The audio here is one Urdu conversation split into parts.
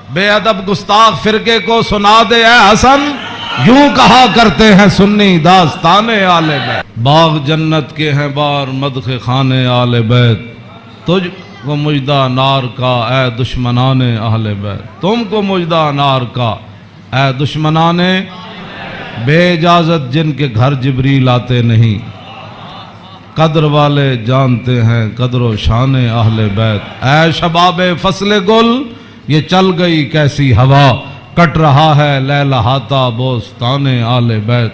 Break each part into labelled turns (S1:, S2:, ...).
S1: بے ادب گستاخ فرقے کو سنا دے اے حسن، یوں کہا کرتے ہیں سنی داستان آل بیت۔ باغ جنت کے ہیں بار مدح خان آل بیت، تجھ کو مجدہ نار کا اے دشمنان اہل بیت۔ تم کو مجدہ نار کا اے دشمنان، بے اجازت جن کے گھر جبریل آتے نہیں، قدر والے جانتے ہیں قدر و شان اہل بیت۔ اے شباب فصل گل، یہ چل گئی کیسی ہوا، کٹ رہا ہے لہلہاتا بوستان آل بیت۔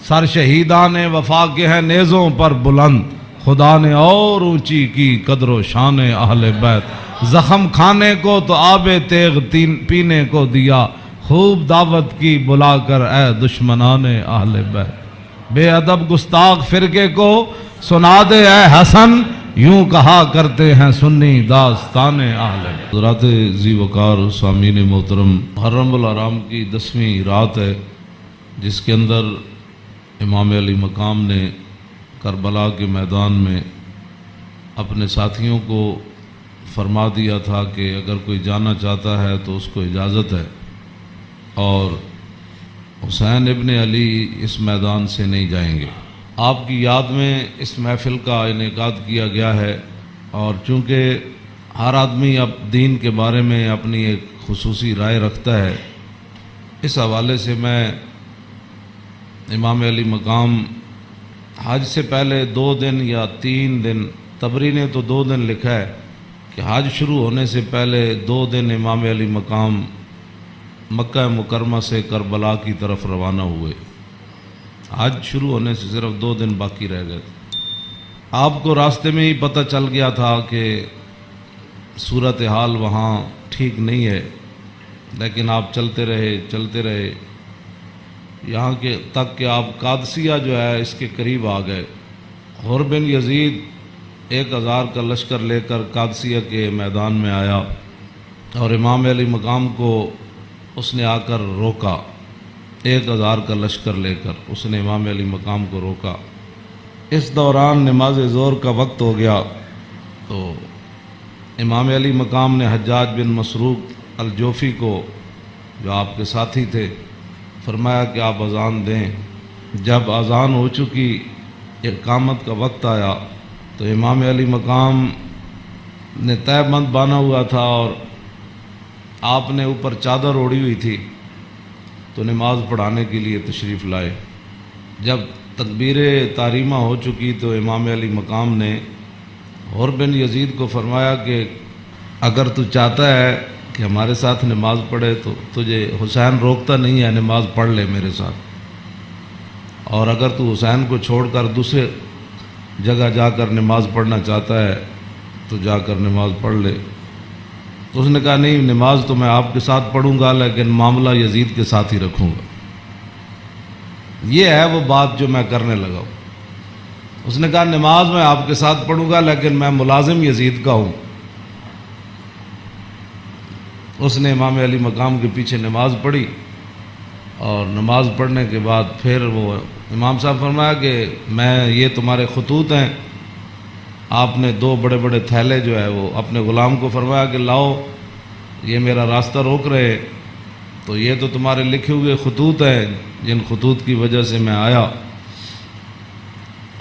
S1: سر شہیدان وفا کے ہیں نیزوں پر بلند، خدا نے اور اونچی کی قدر و شان اہل بیت۔ زخم کھانے کو تو آب تیغ پینے کو دیا، خوب دعوت کی بلا کر اے دشمنان اہل بیت۔ بے ادب گستاخ فرقے کو سنا دے اے حسن، یوں کہا کرتے ہیں سنی داستان اہل بیت۔ حضرات ذی وقار سامعین محترم، محرم الحرام کی 10ویں رات ہے، جس کے اندر امام علی مقام نے کربلا کے میدان میں اپنے ساتھیوں کو فرما دیا تھا کہ اگر کوئی جانا چاہتا ہے تو اس کو اجازت ہے، اور حسین ابن علی اس میدان سے نہیں جائیں گے۔ آپ کی یاد میں اس محفل کا انعقاد کیا گیا ہے، اور چونکہ ہر آدمی اب دین کے بارے میں اپنی ایک خصوصی رائے رکھتا ہے، اس حوالے سے میں امام علی مقام حج سے پہلے 2 دن یا 3 دن، طبری نے تو 2 دن لکھا ہے کہ حج شروع ہونے سے پہلے 2 دن امام علی مقام مکہ مکرمہ سے کربلا کی طرف روانہ ہوئے۔ حج شروع ہونے سے صرف 2 دن باقی رہ گئے۔ آپ کو راستے میں ہی پتہ چل گیا تھا کہ صورتحال وہاں ٹھیک نہیں ہے، لیکن آپ چلتے رہے یہاں کے تک کہ آپ قادسیہ جو ہے اس کے قریب آ گئے۔ حر بن یزید 1000 کا لشکر لے کر قادسیہ کے میدان میں آیا، اور امام علی مقام کو اس نے آ کر روکا۔ 1000 کا لشکر لے کر اس نے امام علی مقام کو روکا۔ اس دوران نماز ظہر کا وقت ہو گیا، تو امام علی مقام نے حجاج بن مسروق الجوفی کو، جو آپ کے ساتھی تھے، فرمایا کہ آپ اذان دیں۔ جب اذان ہو چکی، اقامت کا وقت آیا، تو امام علی مقام نے طے بند باندھا ہوا تھا اور آپ نے اوپر چادر اوڑھی ہوئی تھی، تو نماز پڑھانے کے لیے تشریف لائے۔ جب تکبیر تحریمہ ہو چکی تو امام علی مقام نے حر بن یزید کو فرمایا کہ اگر تو چاہتا ہے کہ ہمارے ساتھ نماز پڑھے تو تجھے حسین روکتا نہیں ہے، نماز پڑھ لے میرے ساتھ، اور اگر تو حسین کو چھوڑ کر دوسرے جگہ جا کر نماز پڑھنا چاہتا ہے تو جا کر نماز پڑھ لے۔ تو اس نے کہا نہیں، نماز تو میں آپ کے ساتھ پڑھوں گا، لیکن معاملہ یزید کے ساتھ ہی رکھوں گا۔ یہ ہے وہ بات جو میں کرنے لگا ہوں۔ اس نے کہا نماز میں آپ کے ساتھ پڑھوں گا، لیکن میں ملازم یزید کا ہوں۔ اس نے امام علی مقام کے پیچھے نماز پڑھی، اور نماز پڑھنے کے بعد پھر وہ امام صاحب فرمایا کہ یہ تمہارے خطوط ہیں۔ آپ نے 2 بڑے بڑے تھیلے جو ہے وہ اپنے غلام کو فرمایا کہ لاؤ، یہ میرا راستہ روک رہے، تو یہ تو تمہارے لکھے ہوئے خطوط ہیں جن خطوط کی وجہ سے میں آیا۔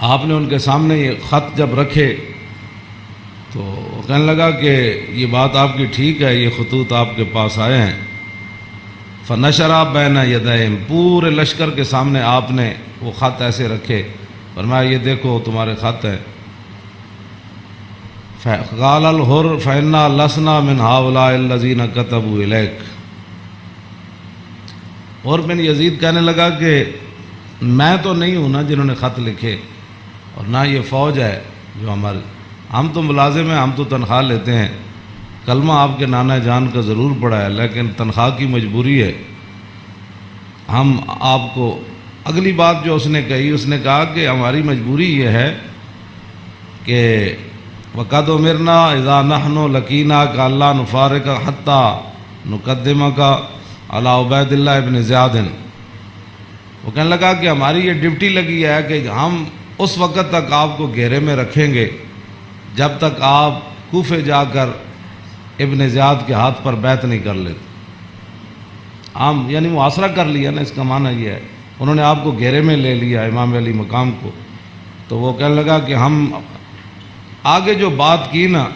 S1: آپ نے ان کے سامنے یہ خط جب رکھے تو وہ کہنے لگا کہ یہ بات آپ کی ٹھیک ہے، یہ خطوط آپ کے پاس آئے ہیں۔ فنشرا بین یدیہم، پورے لشکر کے سامنے آپ نے وہ خط ایسے رکھے، فرمایا یہ دیکھو تمہارے خط ہیں۔ قال الحر فإنا لسنا من هؤلاء الذين كتبوا إليك۔ اور بن یزید کہنے لگا کہ میں تو نہیں ہوں نا جنہوں نے خط لکھے، اور نہ یہ فوج ہے جو ہم تو ملازم ہیں، ہم تو تنخواہ لیتے ہیں، کلمہ آپ کے نانا جان کا ضرور پڑا ہے، لیکن تنخواہ کی مجبوری ہے۔ ہم آپ کو اگلی بات جو اس نے کہی، اس نے کہا کہ ہماری مجبوری یہ ہے کہ وَقَدْ أُمِرْنَا إِذَا نَحْنُ لَقِينَاكَ أَلَّا نُفَارِقَ حَتَّى نُقَدِّمَكَ عَلَىٰ عُبَيْدِ اللَّهِ بْنِ زِيَادٍ۔ وہ کہنے لگا کہ ہماری یہ ڈیوٹی لگی ہے کہ ہم اس وقت تک آپ کو گھیرے میں رکھیں گے جب تک آپ کوفے جا کر ابن زیاد کے ہاتھ پر بیعت نہیں کر لیتے. عام یعنی محاصرہ کر لیا نا، اس کا معنی یہ ہے انہوں نے آپ کو گھیرے میں لے لیا امام علی مقام کو. تو وہ کہنے لگا کہ ہم آگے جو بات کی نا،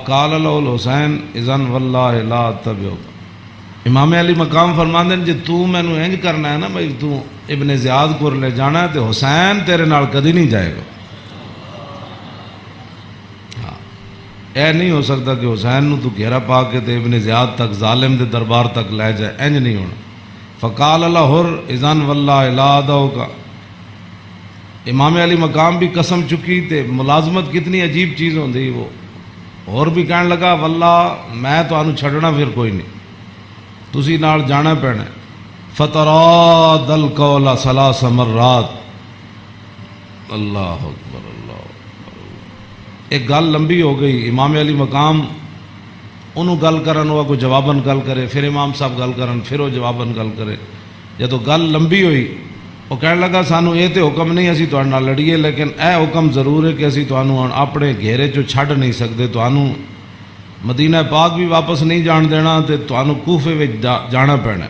S1: قال له الحسین اذن واللہ لا اتبعک. امام علی مقام فرماندے جی تو مینوں انج کرنا ہے نا بھائی تو ابن زیاد کو لے جانا ہے تو حسین تیرے نال کدی نہیں جائے گا. اے نہیں ہو سکتا کہ حسین نو تو گھیرا پا کے تے ابن زیاد تک ظالم دے دربار تک لے جائے، انج نہیں ہونا. فقال له اذن واللہ لا ادعوک. امام علی مقام بھی قسم چکی تے ملازمت کتنی عجیب چیز ہوندی. وہ اور بھی کہنے لگا واللہ میں تانوں چھڈنا پھر کوئی نہیں، تسی نال جانا پینا. فتراد القول ثلاث مرات. اللہ اکبر اللہ اکبر. ایک گل لمبی ہو گئی. امام علی مقام انہوں گل کرن ہوا کوئی جواباً گل کرے، پھر امام صاحب گل کرن پھر وہ جواباً گل کرے. جدو گل لمبی ہوئی وہ کہنے لگا سانو یہ تو حکم نہیں اسی تہاڈے نال لڑیے، لیکن اے حکم ضرور ہے کہ اسی تانوں اپنے گھیرے چوں چھڈ نہیں سکتے، تانوں مدینہ پاک بھی واپس نہیں جان دینا تے تانوں کوفے وچ جانا پینا.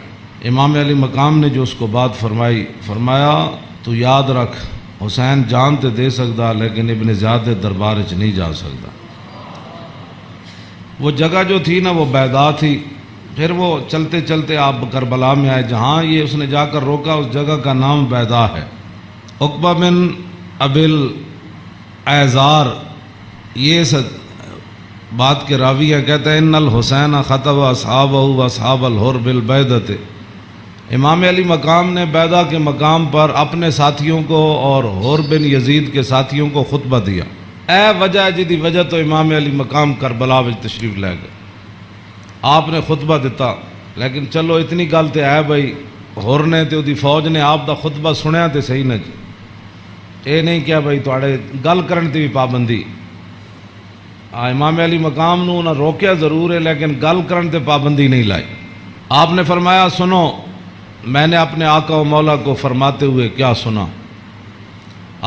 S1: امام علی مقام نے جو اس کو بات فرمائی، فرمایا تو یاد رکھ حسین جان تے دے سکتا لیکن ابن زیاد دربار وچ نہیں جا سکتا. وہ جگہ جو تھی نا وہ بیضا تھی. پھر وہ چلتے چلتے آپ کربلا میں آئے، جہاں یہ اس نے جا کر روکا اس جگہ کا نام بیضا ہے. عقبہ بن ابل ایزار یہ بات کے راوی ہے، کہتے ہیں ان الحسین خطب اصحابہ و اصحاب الحر بالبیضۃ. امام علی مقام نے بیضا کے مقام پر اپنے ساتھیوں کو اور حر بن یزید کے ساتھیوں کو خطبہ دیا. اے وجہ جدی وجہ تو امام علی مقام کربلا وچ تشریف لے گئے. آپ نے خطبہ دیتا، لیکن چلو اتنی گل تے ہے بھائی حر نے تے دی فوج نے آپ دا خطبہ سنیا تے صحیح نہ جی. اے نہیں کیا بھائی تواڈے گل کرن تے بھی پابندی. امام علی مقام نو نہ روکیا ضرور ہے لیکن گل کرن تے پابندی نہیں لائی. آپ نے فرمایا سنو میں نے اپنے آقا و مولا کو فرماتے ہوئے کیا سنا.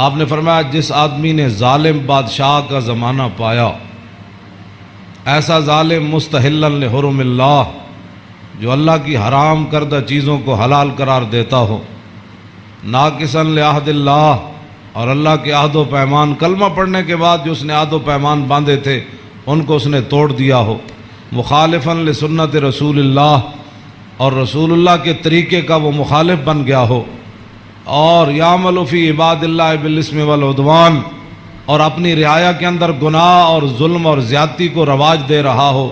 S1: آپ نے فرمایا جس آدمی نے ظالم بادشاہ کا زمانہ پایا، ایسا ظالم مستحلا لحرم اللہ جو اللہ کی حرام کردہ چیزوں کو حلال قرار دیتا ہو، ناقصا لعہد اللہ اور اللہ کے عہد و پیمان، کلمہ پڑھنے کے بعد جو اس نے عہد و پیمان باندھے تھے ان کو اس نے توڑ دیا ہو، مخالفا لسنت رسول اللہ اور رسول اللہ کے طریقے کا وہ مخالف بن گیا ہو، اور یعمل فی عباد اللہ بالاسم والعدوان اور اپنی رعایا کے اندر گناہ اور ظلم اور زیادتی کو رواج دے رہا ہو.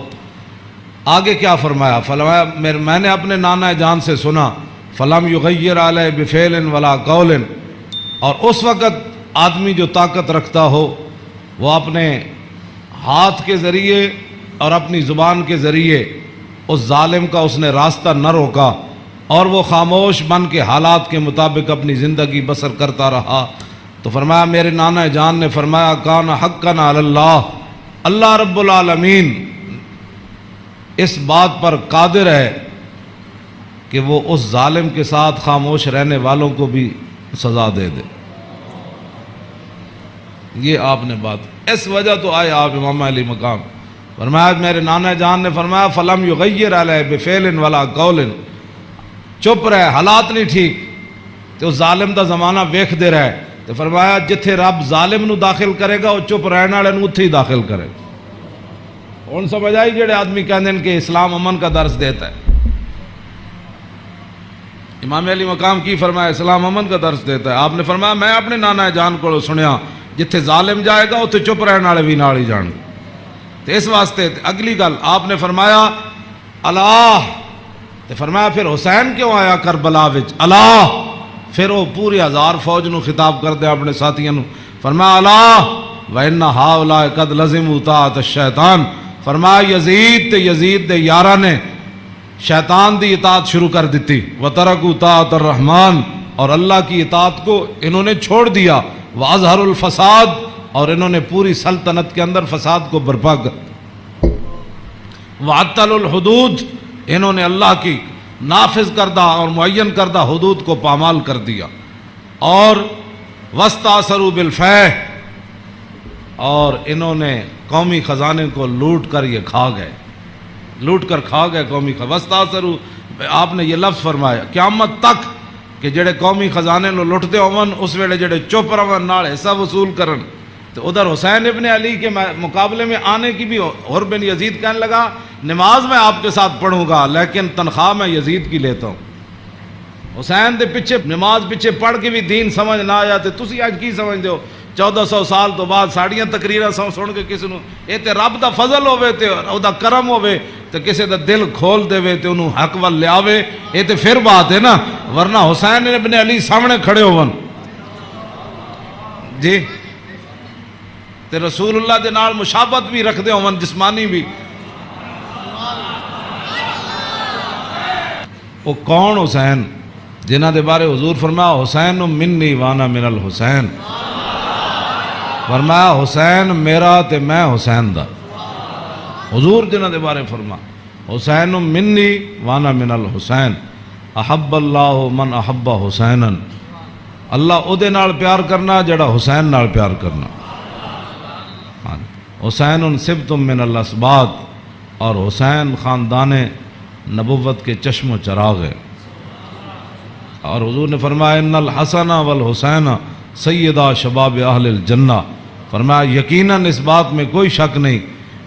S1: آگے کیا فرمایا؟ فرمایا میں نے اپنے نانا جان سے سنا فلم یغیر علیہ بفعل ولا قول. اور اس وقت آدمی جو طاقت رکھتا ہو وہ اپنے ہاتھ کے ذریعے اور اپنی زبان کے ذریعے اس ظالم کا اس نے راستہ نہ روکا اور وہ خاموش بن کے حالات کے مطابق اپنی زندگی بسر کرتا رہا. تو فرمایا میرے نانا جان نے فرمایا کان حقا علی اللہ، اللہ رب العالمین اس بات پر قادر ہے کہ وہ اس ظالم کے ساتھ خاموش رہنے والوں کو بھی سزا دے دے. یہ آپ نے بات اس وجہ تو آئے آپ امام علی مقام. فرمایا میرے نانا جان نے فرمایا فلم یغیر علیہ بفعل ولا قول، چپ رہے حالات نہیں ٹھیک تو ظالم دا زمانہ ویکھ دے رہے. تو فرمایا جتھے رب ظالم نو داخل کرے گا وہ چپ رہنے والے نو اتھے ہی داخل کرے گا. ہن سمجھ آئی جڑے آدمی کہندے ہیں کہ اسلام امن کا درس دیتا ہے. امام علی مقام کی فرمایا اسلام امن کا درس دیتا ہے. آپ نے فرمایا میں اپنے نانا جان کو سنیا جتھے ظالم جائے گا اتھے چپ رہنے والے بھی نال ہی جان گے. تو اس واسطے اگلی گل آپ نے فرمایا اللہ، تو فرمایا پھر حسین کیوں آیا کربلا وچ اللہ. پھر وہ پوری ہزار فوج نو خطاب کر دیا اپنے ساتھیوں نو. فرمایا اللہ وَإِنَّ هَؤُلَاءِ قَدْ لَزِمُوا طَاعَةَ الشَّيْطَانِ. فرمایا یزید تے یزید دے یاراں نے شیطان دی اطاعت شروع کر دیتی. وَتَرَكُوا طَاعَةَ الرَّحْمَانِ اور اللہ کی اطاعت کو انہوں نے چھوڑ دیا. وَأَظْهَرُوا الْفَسَادِ اور انہوں نے پوری سلطنت کے اندر فساد کو برپا کر. وَعَطَّلُوا الْحُدُودِ انہوں نے اللہ کی نافذ کردہ اور معین کردہ حدود کو پامال کر دیا. اور وَاسْتَأْثَرُوا بِالْفَیْحِ اور انہوں نے قومی خزانے کو لوٹ کر یہ کھا گئے، لوٹ کر کھا گئے قومی وستاثروا، آپ نے یہ لفظ فرمایا قیامت تک کہ جڑے قومی خزانے نو لٹتے ہون اس ویلے جڑے چپ رہن نال حصہ وصول کرن۔ تو ادھر حسین ابن علی کے مقابلے میں آنے کی بھی حر بن یزید کہنے لگا نماز میں آپ کے ساتھ پڑھوں گا لیکن تنخواہ میں یزید کی لیتا ہوں۔ حسین دے پیچھے نماز پیچھے پڑھ کے بھی دین سمجھ نہ آیا تے تسی اج کی سمجھدے ہو 1400 سال تو بعد ساڑیاں تقریراں سن کے کسی نو اے تے رب دا فضل ہوے تے او دا کرم ہوے تے کسی دا دل کھول دے تے انہوں حق ول لیاوے، اے تے پھر بات ہے نا، ورنہ حسین ابن علی سامنے کھڑے ہون جی تے رسول اللہ دے نال مشابہت بھی رکھ دے ہون جسمانی بھی۔ وہ کون حسین جنہ دے بارے حضور فرمایا حسین منی وانا من الحسین، فرمایا حسین میرا تے میں حسین دا، حضور جنہ دے بارے فرما حسین منی وانا من الحسین، احب اللہ من احب حسینا، اللہ او دے نال پیار کرنا جڑا حسین نال پیار کرنا۔ حسین سبت من الاسباط، اور حسین خاندان نبوت کے چشم و چراغ ہے۔ اور حضور نے فرمایا ان الحسن والحسین سیدہ شباب اہل الجنہ، فرمایا یقیناً اس بات میں کوئی شک نہیں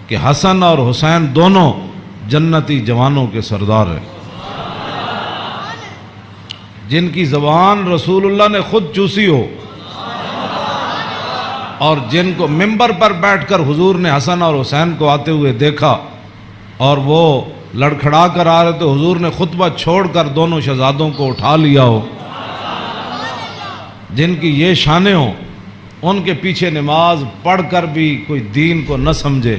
S1: کہ حسن اور حسین دونوں جنتی جوانوں کے سردار ہیں، جن کی زبان رسول اللہ نے خود چوسی ہو، اور جن کو ممبر پر بیٹھ کر حضور نے حسن اور حسین کو آتے ہوئے دیکھا اور وہ لڑکھڑا کر آ رہے تو حضور نے خطبہ چھوڑ کر دونوں شہزادوں کو اٹھا لیا ہو، جن کی یہ شانیں ہوں، ان کے پیچھے نماز پڑھ کر بھی کوئی دین کو نہ سمجھے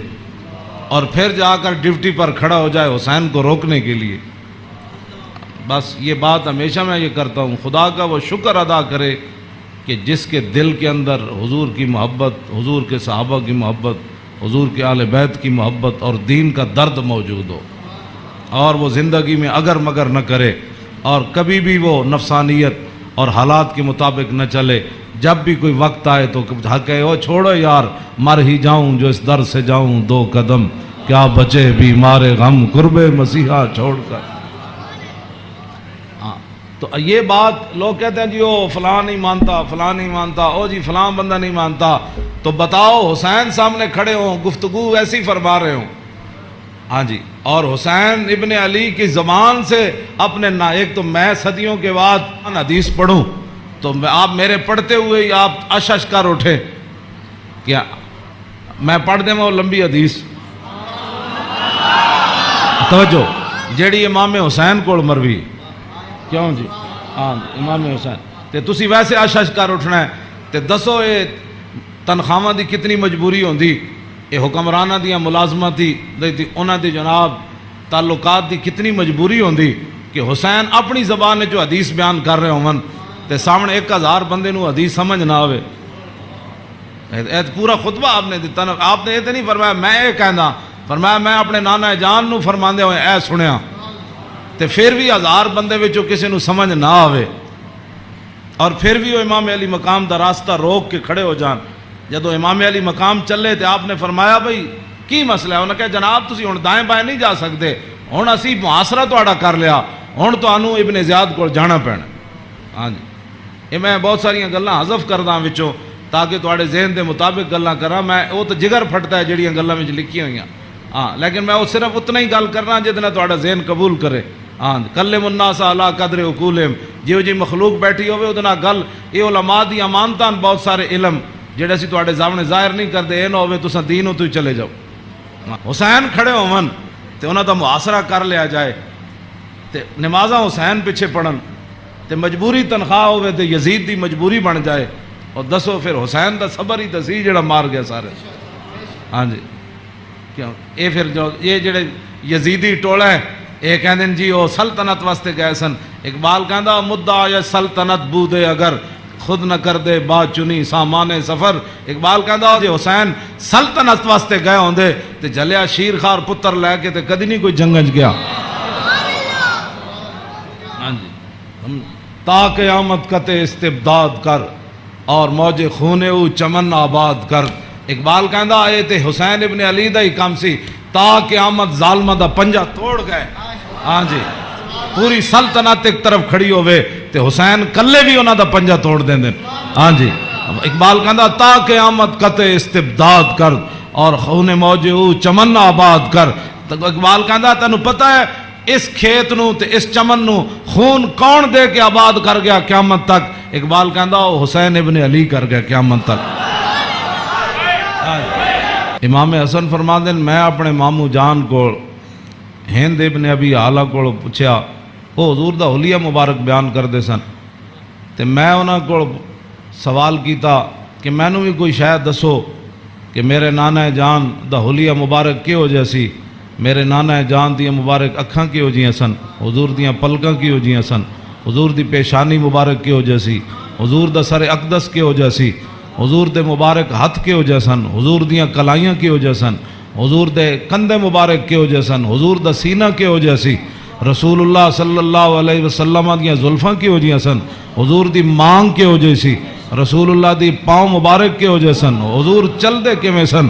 S1: اور پھر جا کر ڈیوٹی پر کھڑا ہو جائے حسین کو روکنے کے لیے۔ بس یہ بات ہمیشہ میں یہ کرتا ہوں، خدا کا وہ شکر ادا کرے کہ جس کے دل کے اندر حضور کی محبت، حضور کے صحابہ کی محبت، حضور کے اہل بیت کی محبت اور دین کا درد موجود ہو، اور وہ زندگی میں اگر مگر نہ کرے اور کبھی بھی وہ نفسانیت اور حالات کے مطابق نہ چلے۔ جب بھی کوئی وقت آئے تو کہے او چھوڑو یار مر ہی جاؤں جو اس در سے جاؤں دو قدم، کیا بچے بیمار غم قرب مسیحا چھوڑ کر۔ تو یہ بات لوگ کہتے ہیں جی او فلاں نہیں مانتا، فلاں نہیں مانتا، او جی فلاں بندہ نہیں مانتا، تو بتاؤ حسین سامنے کھڑے ہوں گفتگو ویسی فرما رہے ہوں، ہاں جی، اور حسین ابن علی کی زبان سے اپنے ایک تو میں صدیوں کے بعد حدیث پڑھوں تو آپ میرے پڑھتے ہوئے ہی آپ اشش کر اٹھے، کیا میں پڑھ دیں وہ لمبی حدیث توجہ جیڑی امام حسین کو مروی کیوں جی، ہاں امام حسین تے تسی ویسے اشش کر اٹھنا ہے تے دسو اے تنخواہاں دی کتنی مجبوری ہوندی، اے حکمرانہ دیاں ملازمت دی انہاں دی جناب تعلقات دی کتنی مجبوری ہوندی کہ حسین اپنی زبان نے جو حدیث بیان کر رہے ہوں تے سامنے 1000 بندے نو حدیث سمجھ نہ آوے۔ پورا خطبہ آپ نے دیتا نا، آپ نے یہ تو نہیں فرمایا میں اے کہنا، فرمایا میں اپنے نانا جان نو فرماندے ہوئے اے سنیا تے پھر بھی 1000 بندے وچوں کسی نو سمجھ نہ آوے اور پھر بھی وہ امام علی مقام دا راستہ روک کے کھڑے ہو جان۔ جدو امام علی مقام چلے تے آپ نے فرمایا بھئی کی مسئلہ ہے؟ انہوں نے کہا جناب تسی ہن دائیں بائیں نہیں جا سکتے، ہن اسی محاصرہ تہاڈا کر لیا، ہن تانوں ابن زیاد کول جانا پینا۔ ہاں جی، یہ میں بہت ساری گلاں حذف کردا وچوں تاکہ تہاڈے ذہن دے مطابق گلاں کراں، میں وہ تو جگر پھٹتا ہے جڑیاں گلاں وچ لکھی ہوئیاں، ہاں لیکن میں وہ صرف اتنا ہی گل کرنا جتنا تہاڈا ذہن قبول کرے۔ ہاں کلم الناس علی قدر عقولہم، جیو جی مخلوق بیٹھی ہوئے وہ نال گل، یہ علماء دی امانتاں بہت سارے علم جڑے اسی تہاڈے سامنے ظاہر نہیں کرتے، اے نہ ہوے تساں دینوں تو ہی چلے جاؤ۔ حسین کھڑے ہون تے انہاں دا محاصرہ کر لیا جائے تے نمازاں حسین پیچھے پڑھن تے مجبوری تنخواہ ہوے تے یزید دی مجبوری بن جائے، اور دسو پھر حسین دا صبر ہی تسی جڑا مار گیا سارے۔ ہاں جی، کیوں اے پھر جو یہ جڑے یزیدی ٹولا ہے یہ کہندے جی وہ سلطنت واسطے گئے سن، اقبال کہندا مدعا یا سلطنت بودے اگر خود نہ کر دے با چنی سامان سفر۔ اقبال کہندا جی حسین سلطنت واسطے گئے ہوندے تے جلیا شیر خار پتر لے کے تے کدی نہیں کوئی جنگج گیا۔ ہاں جی، تا قیامت کتے استبداد کر اور موج خونے او چمن آباد کر، اقبال کہندا اے تے حسین ابن علی دا ہی کم سی تا قیامت ظالمہ دا پنجا توڑ گئے. ہاں جی پوری سلطنت ایک طرف کھڑی ہوئے تے حسین کلے بھی انہاں دا پنجا توڑ دیں. ہاں جی اقبال کہندا تا قیامت قطع استبداد کر اور خون موج او چمن آباد کر. اقبال کہندا تینوں پتہ ہے اس کھیت نو تے اس چمن نو خون کون دے کے آباد کر گیا قیامت تک؟ اقبال کہندا وہ حسین ابن علی کر گیا قیامت تک. امام حسن فرماندے میں اپنے ماموں جان کو ہند ابن ابی حالہ کو پوچھیا، وہ حضور دا حلیہ مبارک بیان کردے سن تے میں انہاں کو سوال کیتا کہ مینوں بھی کوئی شاید دسو کہ میرے نانا جان دا حلیہ مبارک کیہو جہا سی، میرے نانا جان دیاں مبارک اکھاں کیہو جیاں سن، حضور دیاں پلکاں کیہو جیاں سن، حضور دی پیشانی مبارک کیہو جہا سی، حضور دا سر اقدس کیہو جہا سی، حضور دے مبارک ہتھ کیہو جہا سن، حضور دیاں کلائیاں کیہو جہا سن، حضور دے کندھے مبارک کیہو جہا سن، حضور دا سینہ کیہو جہا سی، رسول اللہ صلی اللہ علیہ وسلم دیاں زلفاں کیہو جہاں سن، حضور دی مانگ کیہو جہی سی، رسول اللہ دی پاؤں مبارک کیہو جہے سن، حضور چل دے کیویں سن،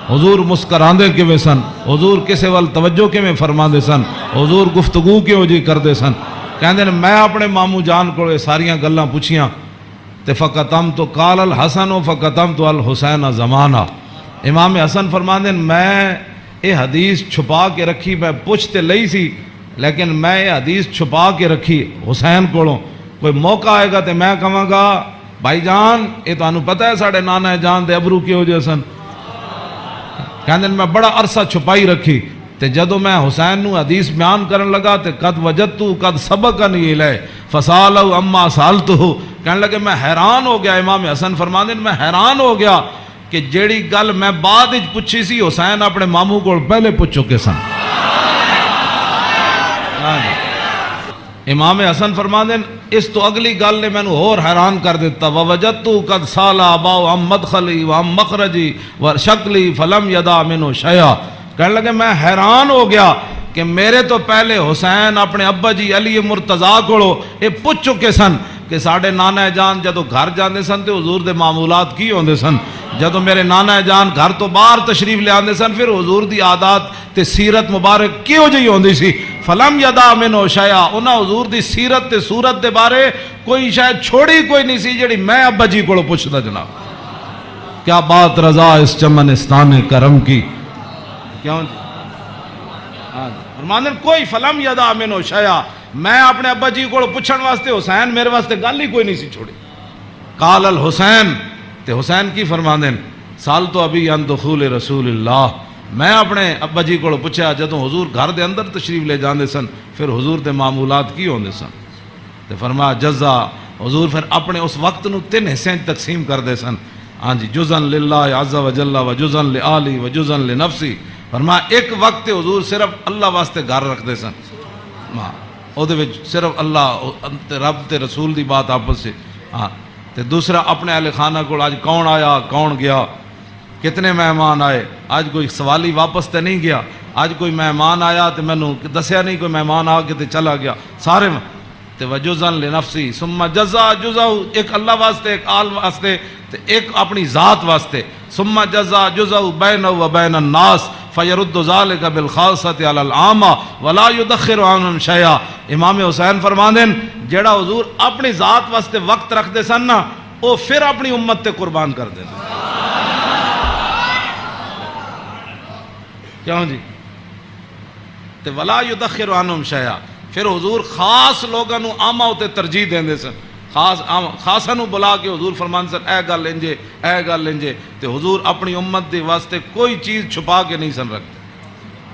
S1: حضور مسکراندے کیویں سن، حضور کسے وال توجہ کیویں فرماندے سن، حضور گفتگو کیہو جی کردے سن. کہندے میں اپنے ماموں جان کو ساریاں گلاں پوچھیاں تے فقطمت قال الحسن فقطمت الحسین زمانہ. امام حسن فرماندے میں یہ حدیث چھپا کے رکھی، میں پوچھ تے لئی سی لیکن میں یہ حدیث چھپا کے رکھی حسین کولوں. کوئی موقع آئے گا تے میں کہاں گا بھائی جان یہ تانوں پتہ ہے ساڑھے نانا جان دے ابرو کیہو جہے سن. کہندے میں بڑا عرصہ چھپائی رکھی تے جدو میں حسین نو حدیث بیان کرن لگا تے قد وجدتو قد سبقنی الیہ فسالو اما سالتو. کہنے لگے میں حیران ہو گیا. امام حسن فرماندے میں حیران ہو گیا کہ جیڑی گل میں بعد وچ پوچھی سی حسین اپنے ماموں کو پہلے پوچھ چکے سن. امام حسن فرماندے اس تو اگلی گل نے مینوں اور حیران کر دیتا. ووجدتو قد سالا اباؤ ام مدخلی و ام مخرجی و شکلی فلم یدا منو شیئا. کہنے لگے میں حیران ہو گیا کہ میرے تو پہلے حسین اپنے ابا جی علی مرتضیٰ کو یہ پوچھ چکے سن کہ ساڑھے نانا جان جدو گھر جاندے سن تے حضور دے معمولات کی ہوندے سن. جدو میرے نانا جان گھر تو باہر تشریف لے آندے سن پھر حضور دی عادات تے سیرت مبارک کیوں جی ہوندی سی. فلم یدا منو شیئا. انہاں حضور دی سیرت تے صورت دے بارے کوئی شاید چھوڑی کوئی نہیں سی جڑی میں ابا جی کو پوچھدا. جناب کیا بات رضا اس چمنستان کرم کی. کیوں فرماندے کوئی فلم یدا منو شیئا. میں اپنے ابا جی کو پوچھن واسطے حسین میرے واسطے گل ہی کوئی نہیں سی چھوڑی. قال الحسین تے حسین کی فرماندے سال تو ابھی ان دخول رسول اللہ. میں اپنے ابا جی کو پوچھا جدوں حضور گھر دے اندر تشریف لے جاندے سن پھر حضور دے معمولات کی ہوندے سن. تے فرمایا جزا. حضور پھر اپنے اس وقت نو 3 حصے تقسیم کر دے سن. ہاں جی جزن للہ عز و جل و جزن لآلی و جزن لنفسی. فرمایا ایک وقت حضور صرف اللہ واسطے گھر رکھ دے سن. او دے وچ صرف اللہ رب تے رسول دی بات آپس سے. ہاں تے دوسرا اپنے اہل خانہ کو آج کون آیا کون گیا کتنے مہمان آئے. آج کوئی سوالی واپس تے نہیں گیا. آج کوئی مہمان آیا تے میں نو دسیا نہیں کوئی مہمان آ کے تے چلا گیا سارے. تے وجزن لنفسی ثم جزا جزا ایک اللہ واسطے ایک آل واسطے تے ایک اپنی ذات واسطے. ثم جزا جزا بینہ و بین الناس فیرد ذالک بالخاصۃ علی العامہ ولا یدخر عنہم شیئا. امام حسین فرماندے جیڑا حضور اپنی ذات واسطے وقت رکھ دے سن نا وہ پھر اپنی امت تے قربان کر دے. کیوں جی تے ولا یدخر عنہم شیئا. پھر حضور خاص لوگاں نو عامہ تے ترجیح دیندے سن. خاصاں نو بلا کے حضور فرمان سن اے گل انجے اے گل انجے. تے حضور اپنی امت دے واسطے کوئی چیز چھپا کے نہیں سن رکھتے.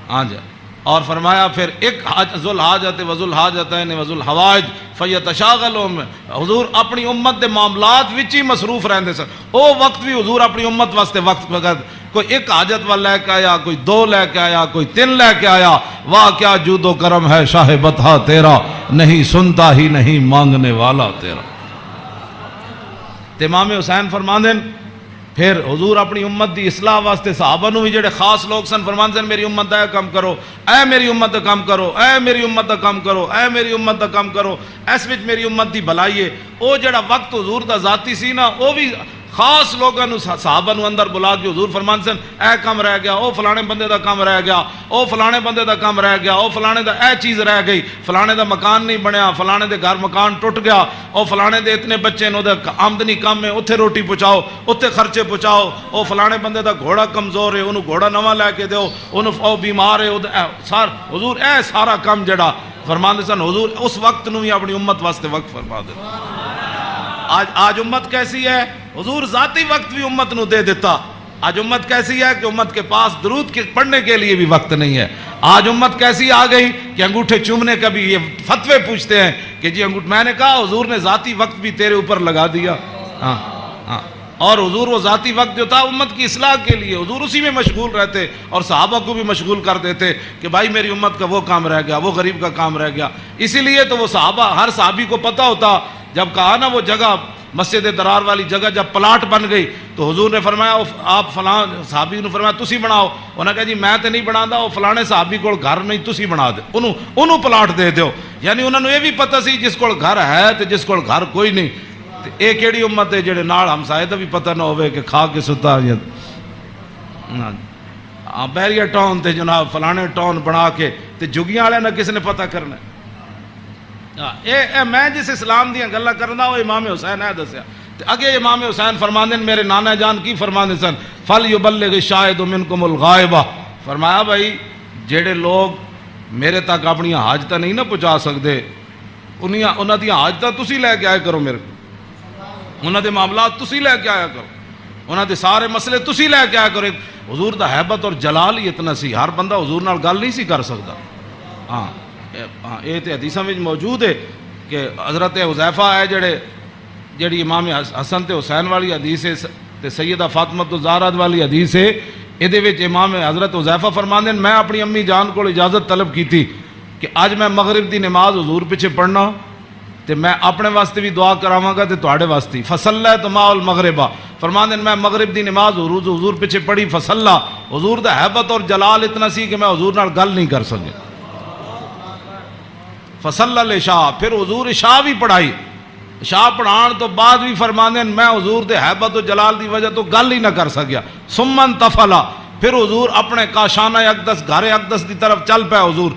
S1: ہاں جی اور فرمایا پھر ایک ذو الحاجت و ذو الحاجتین و ذو الحوائج فیتشاغلون. حضور اپنی امت دے معاملات وچ ہی مصروف رہندے سن. او وقت بھی حضور اپنی امت واسطے وقت وقت کوئی ایک حاجت والا لے کے آیا کوئی 2 لے کے آیا کوئی 3 لے کے آیا. واہ کیا جود و کرم ہے شاہ بطحا تیرا نہیں سنتا ہی نہیں مانگنے والا تیرا. امام حسین فرماندے پھر حضور اپنی امت دی اصلاح واسطے صحابہ نو بھی جڑے خاص لوگ سن فرماندے میری امت دا کام کرو اے میری امت دا کام کرو اے میری امت دا کام کرو اے میری امت دا کام کرو. اس وچ میری امت دی بھلائی ہے. او جڑا وقت حضور دا ذاتی سی نا وہ بھی خاص لوگوں صحابہ نو اندر بلا کے حضور فرمان سن اے کم رہ گیا، او فلانے بندے دا کم رہ گیا، او فلانے بندے دا کم رہ گیا، او فلانے دا اے چیز رہ گئی، فلانے دا مکان نہیں بنیا، فلانے دے گھر مکان ٹوٹ گیا، او فلانے دے اتنے بچے نو دے آمدنی کم ہے، اتھے روٹی پہنچاؤ، اتھے خرچے پہنچاؤ، او فلانے بندے دا گھوڑا کمزور ہے، انہوں گھوڑا نواں لے کے دیو، انہوں او بیمار ہے، حضور اے سارا کم جڑا فرمان دے سن حضور اس وقت نو ہی اپنی امت واسطے وقت فرما دے۔ آج امت کیسی ہے؟ حضور ذاتی وقت بھی امت نو دے دیتا۔ آج امت کیسی ہے کہ امت کے پاس درود پڑھنے کے لیے بھی وقت نہیں ہے۔ آج امت کیسی آ گئی کہ انگوٹھے چومنے کا بھی یہ فتوے پوچھتے ہیں کہ جی میں نے کہا حضور نے ذاتی وقت بھی تیرے اوپر لگا دیا۔ اور حضور وہ ذاتی وقت جو تھا امت کی اصلاح کے لیے، حضور اسی میں مشغول رہتے اور صحابہ کو بھی مشغول کر دیتے کہ بھائی میری امت کا وہ کام رہ گیا، وہ غریب کا کام رہ گیا۔ اسی لیے تو وہ صحابہ، ہر صحابی کو پتہ ہوتا، جب کہا نا وہ جگہ مسجد درار والی جگہ جب پلاٹ بن گئی تو حضور نے فرمایا آپ فلاں صحابی نے فرمایا تسی بناؤ، انہوں نے کہا جی میں تو نہیں بنا دا، وہ فلانے صحابی کو گھر نہیں تسی بنا دے، انہوں پلاٹ دے دیو۔ یعنی انہوں نے یہ بھی پتہ سی جس کو گھر ہے تو جس کو گھر کوئی نہیں، ایک ایڑی امت ہے جڑے نال ہمسائے دا بھی پتہ نہ ہوئے کہ کھا کے ستا بحریہ ٹاؤن تے جناب فلانے ٹاؤن بنا کے تے جگیاں والے نہ کس نے پتہ کرنا۔ میں جس اسلام دیاں گلاں کرنا وہ امام حسین ہے دسیا تے اگے امام حسین فرماندے میرے نانا جان کی فرماندے سن فَلْيُبَلِّغِ الشَّاهِدُ مِنْكُمُ الْغَائِبَ، فرمایا بھائی جڑے لوگ میرے تک اپنی حاجتاں نہیں نہ پہنچا سکتے انہاں دی حاجتاں تسی لے کے آئے کرو، میرے انہاں دے معاملات تسی لے کے آیا کرو، انہاں دے سارے مسئلے تسی لے کے آیا کرو۔ حضور دا حیبت اور جلال ہی اتنا سی، ہر بندہ حضور نال گل نہیں سی کر سکتا۔ یہ تو حدیثاں میں موجود ہے کہ حضرت حذیفہ ہے جڑی امام حسن تے حسین والی حدیث ہے تے سیدہ فاطمہ الزہرا والی حدیث ہے، یہ وچ امام حضرت حذیفہ فرماندے میں اپنی امی جان کو اجازت طلب کی تھی کہ اج میں مغرب دی نماز حضور پیچھے پڑھنا تے میں اپنے واسطے بھی دعا کراواں گا تے تواڈے واسطے فصلیت مع المغربہ، فرماندے میں مغرب دی نماز حضور پیچھے پڑھی فصلا، حضور دا حیبت اور جلال اتنا سی کہ میں حضور نال گل نہیں کر سکے۔ فصلی العشاء، پھر حضور عشاء بھی پڑھائی، عشاء پڑھان تو بعد بھی فرماندے میں حضور دے حیبت و جلال دی وجہ تو گل ہی نہ کر سکیا۔ ثم انتفلا، پھر حضور اپنے کاشانہ اقدس گھر اقدس دی طرف چل پیا حضور،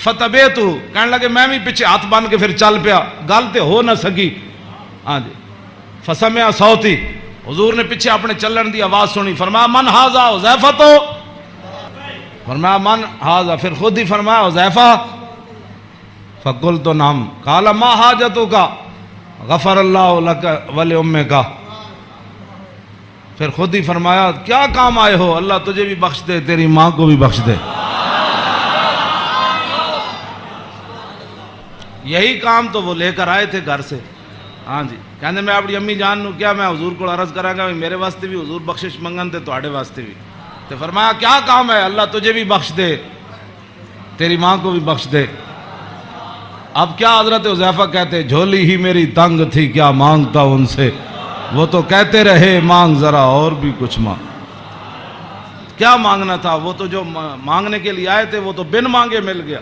S1: فتبیتو کہنے لگے میں بھی پیچھے ہاتھ بن کے پھر چل پیا، گل تے ہو نہ سکی۔ ہاں جی، فسمع صوتی، حضور نے پیچھے اپنے چلن دی آواز سنی، فرمایا من ھذا حذیفہ، تو فرمایا من ھذا، پھر خود ہی فرمایا حذیفہ، فقلت نعم، قال ما حاجتک، غفر اللہ لک ولأمک، پھر خود ہی فرمایا کیا کام آئے ہو، اللہ تجھے بھی بخش دے تیری ماں کو بھی بخش دے۔ یہی کام تو وہ لے کر آئے تھے گھر سے۔ ہاں جی، کہنے میں اپنی امی جان نو کیا میں حضور کو عرض کرا گا میرے واسطے بھی حضور بخشش منگن تے تواڈے واسطے بھی، تو فرمایا کیا کام ہے، اللہ تجھے بھی بخش دے تیری ماں کو بھی بخش دے۔ اب کیا حضرت حذیفہ کہتے جھولی ہی میری تنگ تھی کیا مانگتا ان سے، وہ تو کہتے رہے مانگ ذرا اور بھی کچھ مانگ۔ کیا مانگنا تھا، وہ تو جو مانگنے کے لیے آئے تھے وہ تو بن مانگے مل گیا۔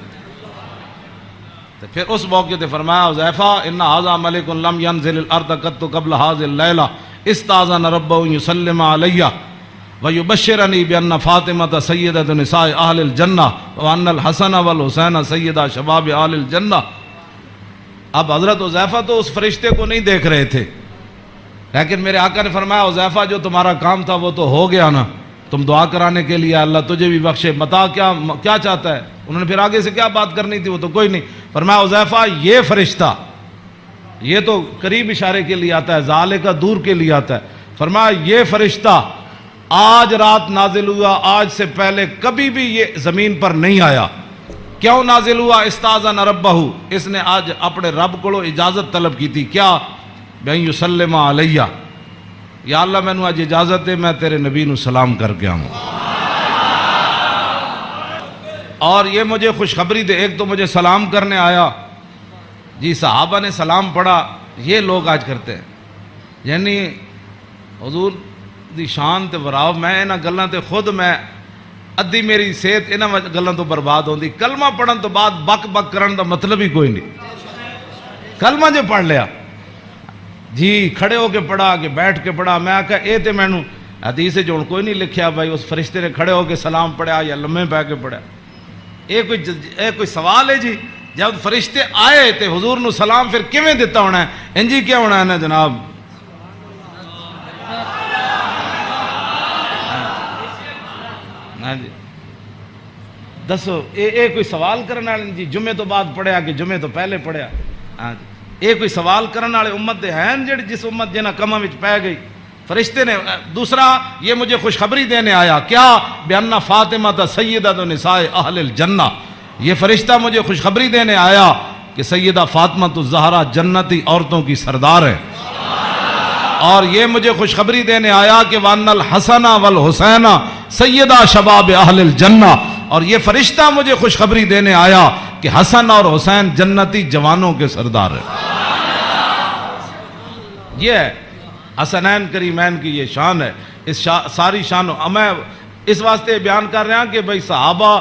S1: تو پھر اس موقع تے فرمایا حذیفہ ان ھذا ملک لم ينزل الارض قط قبل هذه الليله استاذن ربه يسلم علي ويبشرني بان فاطمه سيده نساء اهل الجنه وان الحسن والحسين سيدا شباب اهل الجنه۔ اب حضرت حذیفہ تو اس فرشتے کو نہیں دیکھ رہے تھے، لیکن میرے آقا نے فرمایا حذیفہ جو تمہارا کام تھا وہ تو ہو گیا نا، تم دعا کرانے کے لیے اللہ تجھے بھی بخشے، بتا کیا چاہتا ہے۔ انہوں نے پھر آگے سے کیا بات کرنی تھی وہ تو کوئی نہیں، فرمایا حذیفہ یہ فرشتہ، یہ تو قریب اشارے کے لیے آتا ہے، ذالک کا دور کے لیے آتا ہے، فرمایا یہ فرشتہ آج رات نازل ہوا، آج سے پہلے کبھی بھی یہ زمین پر نہیں آیا۔ کیوں نازل ہوا؟ استاذن ربہ، اس نے آج اپنے رب کو اجازت طلب کی تھی، کیا بین یسلم علیہ، یا اللہ میں نے آج اجازت ہے میں تیرے نبی نو سلام کر کے آؤں۔ اور یہ مجھے خوشخبری دے، ایک تو مجھے سلام کرنے آیا، جی صحابہ نے سلام پڑھا، یہ لوگ آج کرتے ہیں، یعنی حضور دی شان تے وراو، میں انہاں گلاں تے خود میں ادھی میری صحت انہاں گلاں تو برباد ہوندی۔ کلمہ پڑھن تو بعد بک بک کرن دا مطلب ہی کوئی نہیں، کلمہ جو پڑھ لیا جی کھڑے ہو کے پڑھا کہ بیٹھ کے پڑھا؟ میں آکھا اے تے مینوں حدیث جو کوئی نہیں لکھیا بھائی اس فرشتے نے کھڑے ہو کے سلام پڑھا یا لمحے پہ کے پڑھا؟ اے کوئی سوال ہے جی؟ جب فرشتے آئے تے حضور نو سلام پھر کیویں دیتا ہونا ہے؟ انجی کیا ہونا ہے نا جناب؟ ہاں جی دسو اے کوئی سوال کرنے والے جی جمعے تو بعد پڑھیا کہ جمعے تو پہلے پڑھیا؟ ہاں جی اے کوئی سوال کرنے والے امت دے ہیں جڑی جس امت جنہ کماں وچ پے گئی؟ فرشتے نے دوسرا یہ مجھے خوشخبری دینے آیا کیا؟ بِأَنَّ فاطمہ سیدۃ نساء اہل الجنہ، یہ فرشتہ مجھے خوشخبری دینے آیا کہ سیدہ فاطمہ الزہرا جنتی عورتوں کی سردار ہے، اور یہ مجھے خوشخبری دینے آیا کہ وَأَنَّ الْحَسَنَ وَالْحُسَيْنَ سیدہ شباب اہل الجنہ، اور یہ فرشتہ مجھے خوشخبری دینے آیا کہ حسن اور حسین جنتی جوانوں کے سردار ہے۔ یہ ہے حسنین کریمین کی یہ شان ہے، اس ساری شان میں اس واسطے بیان کر رہا ہوں کہ بھئی صحابہ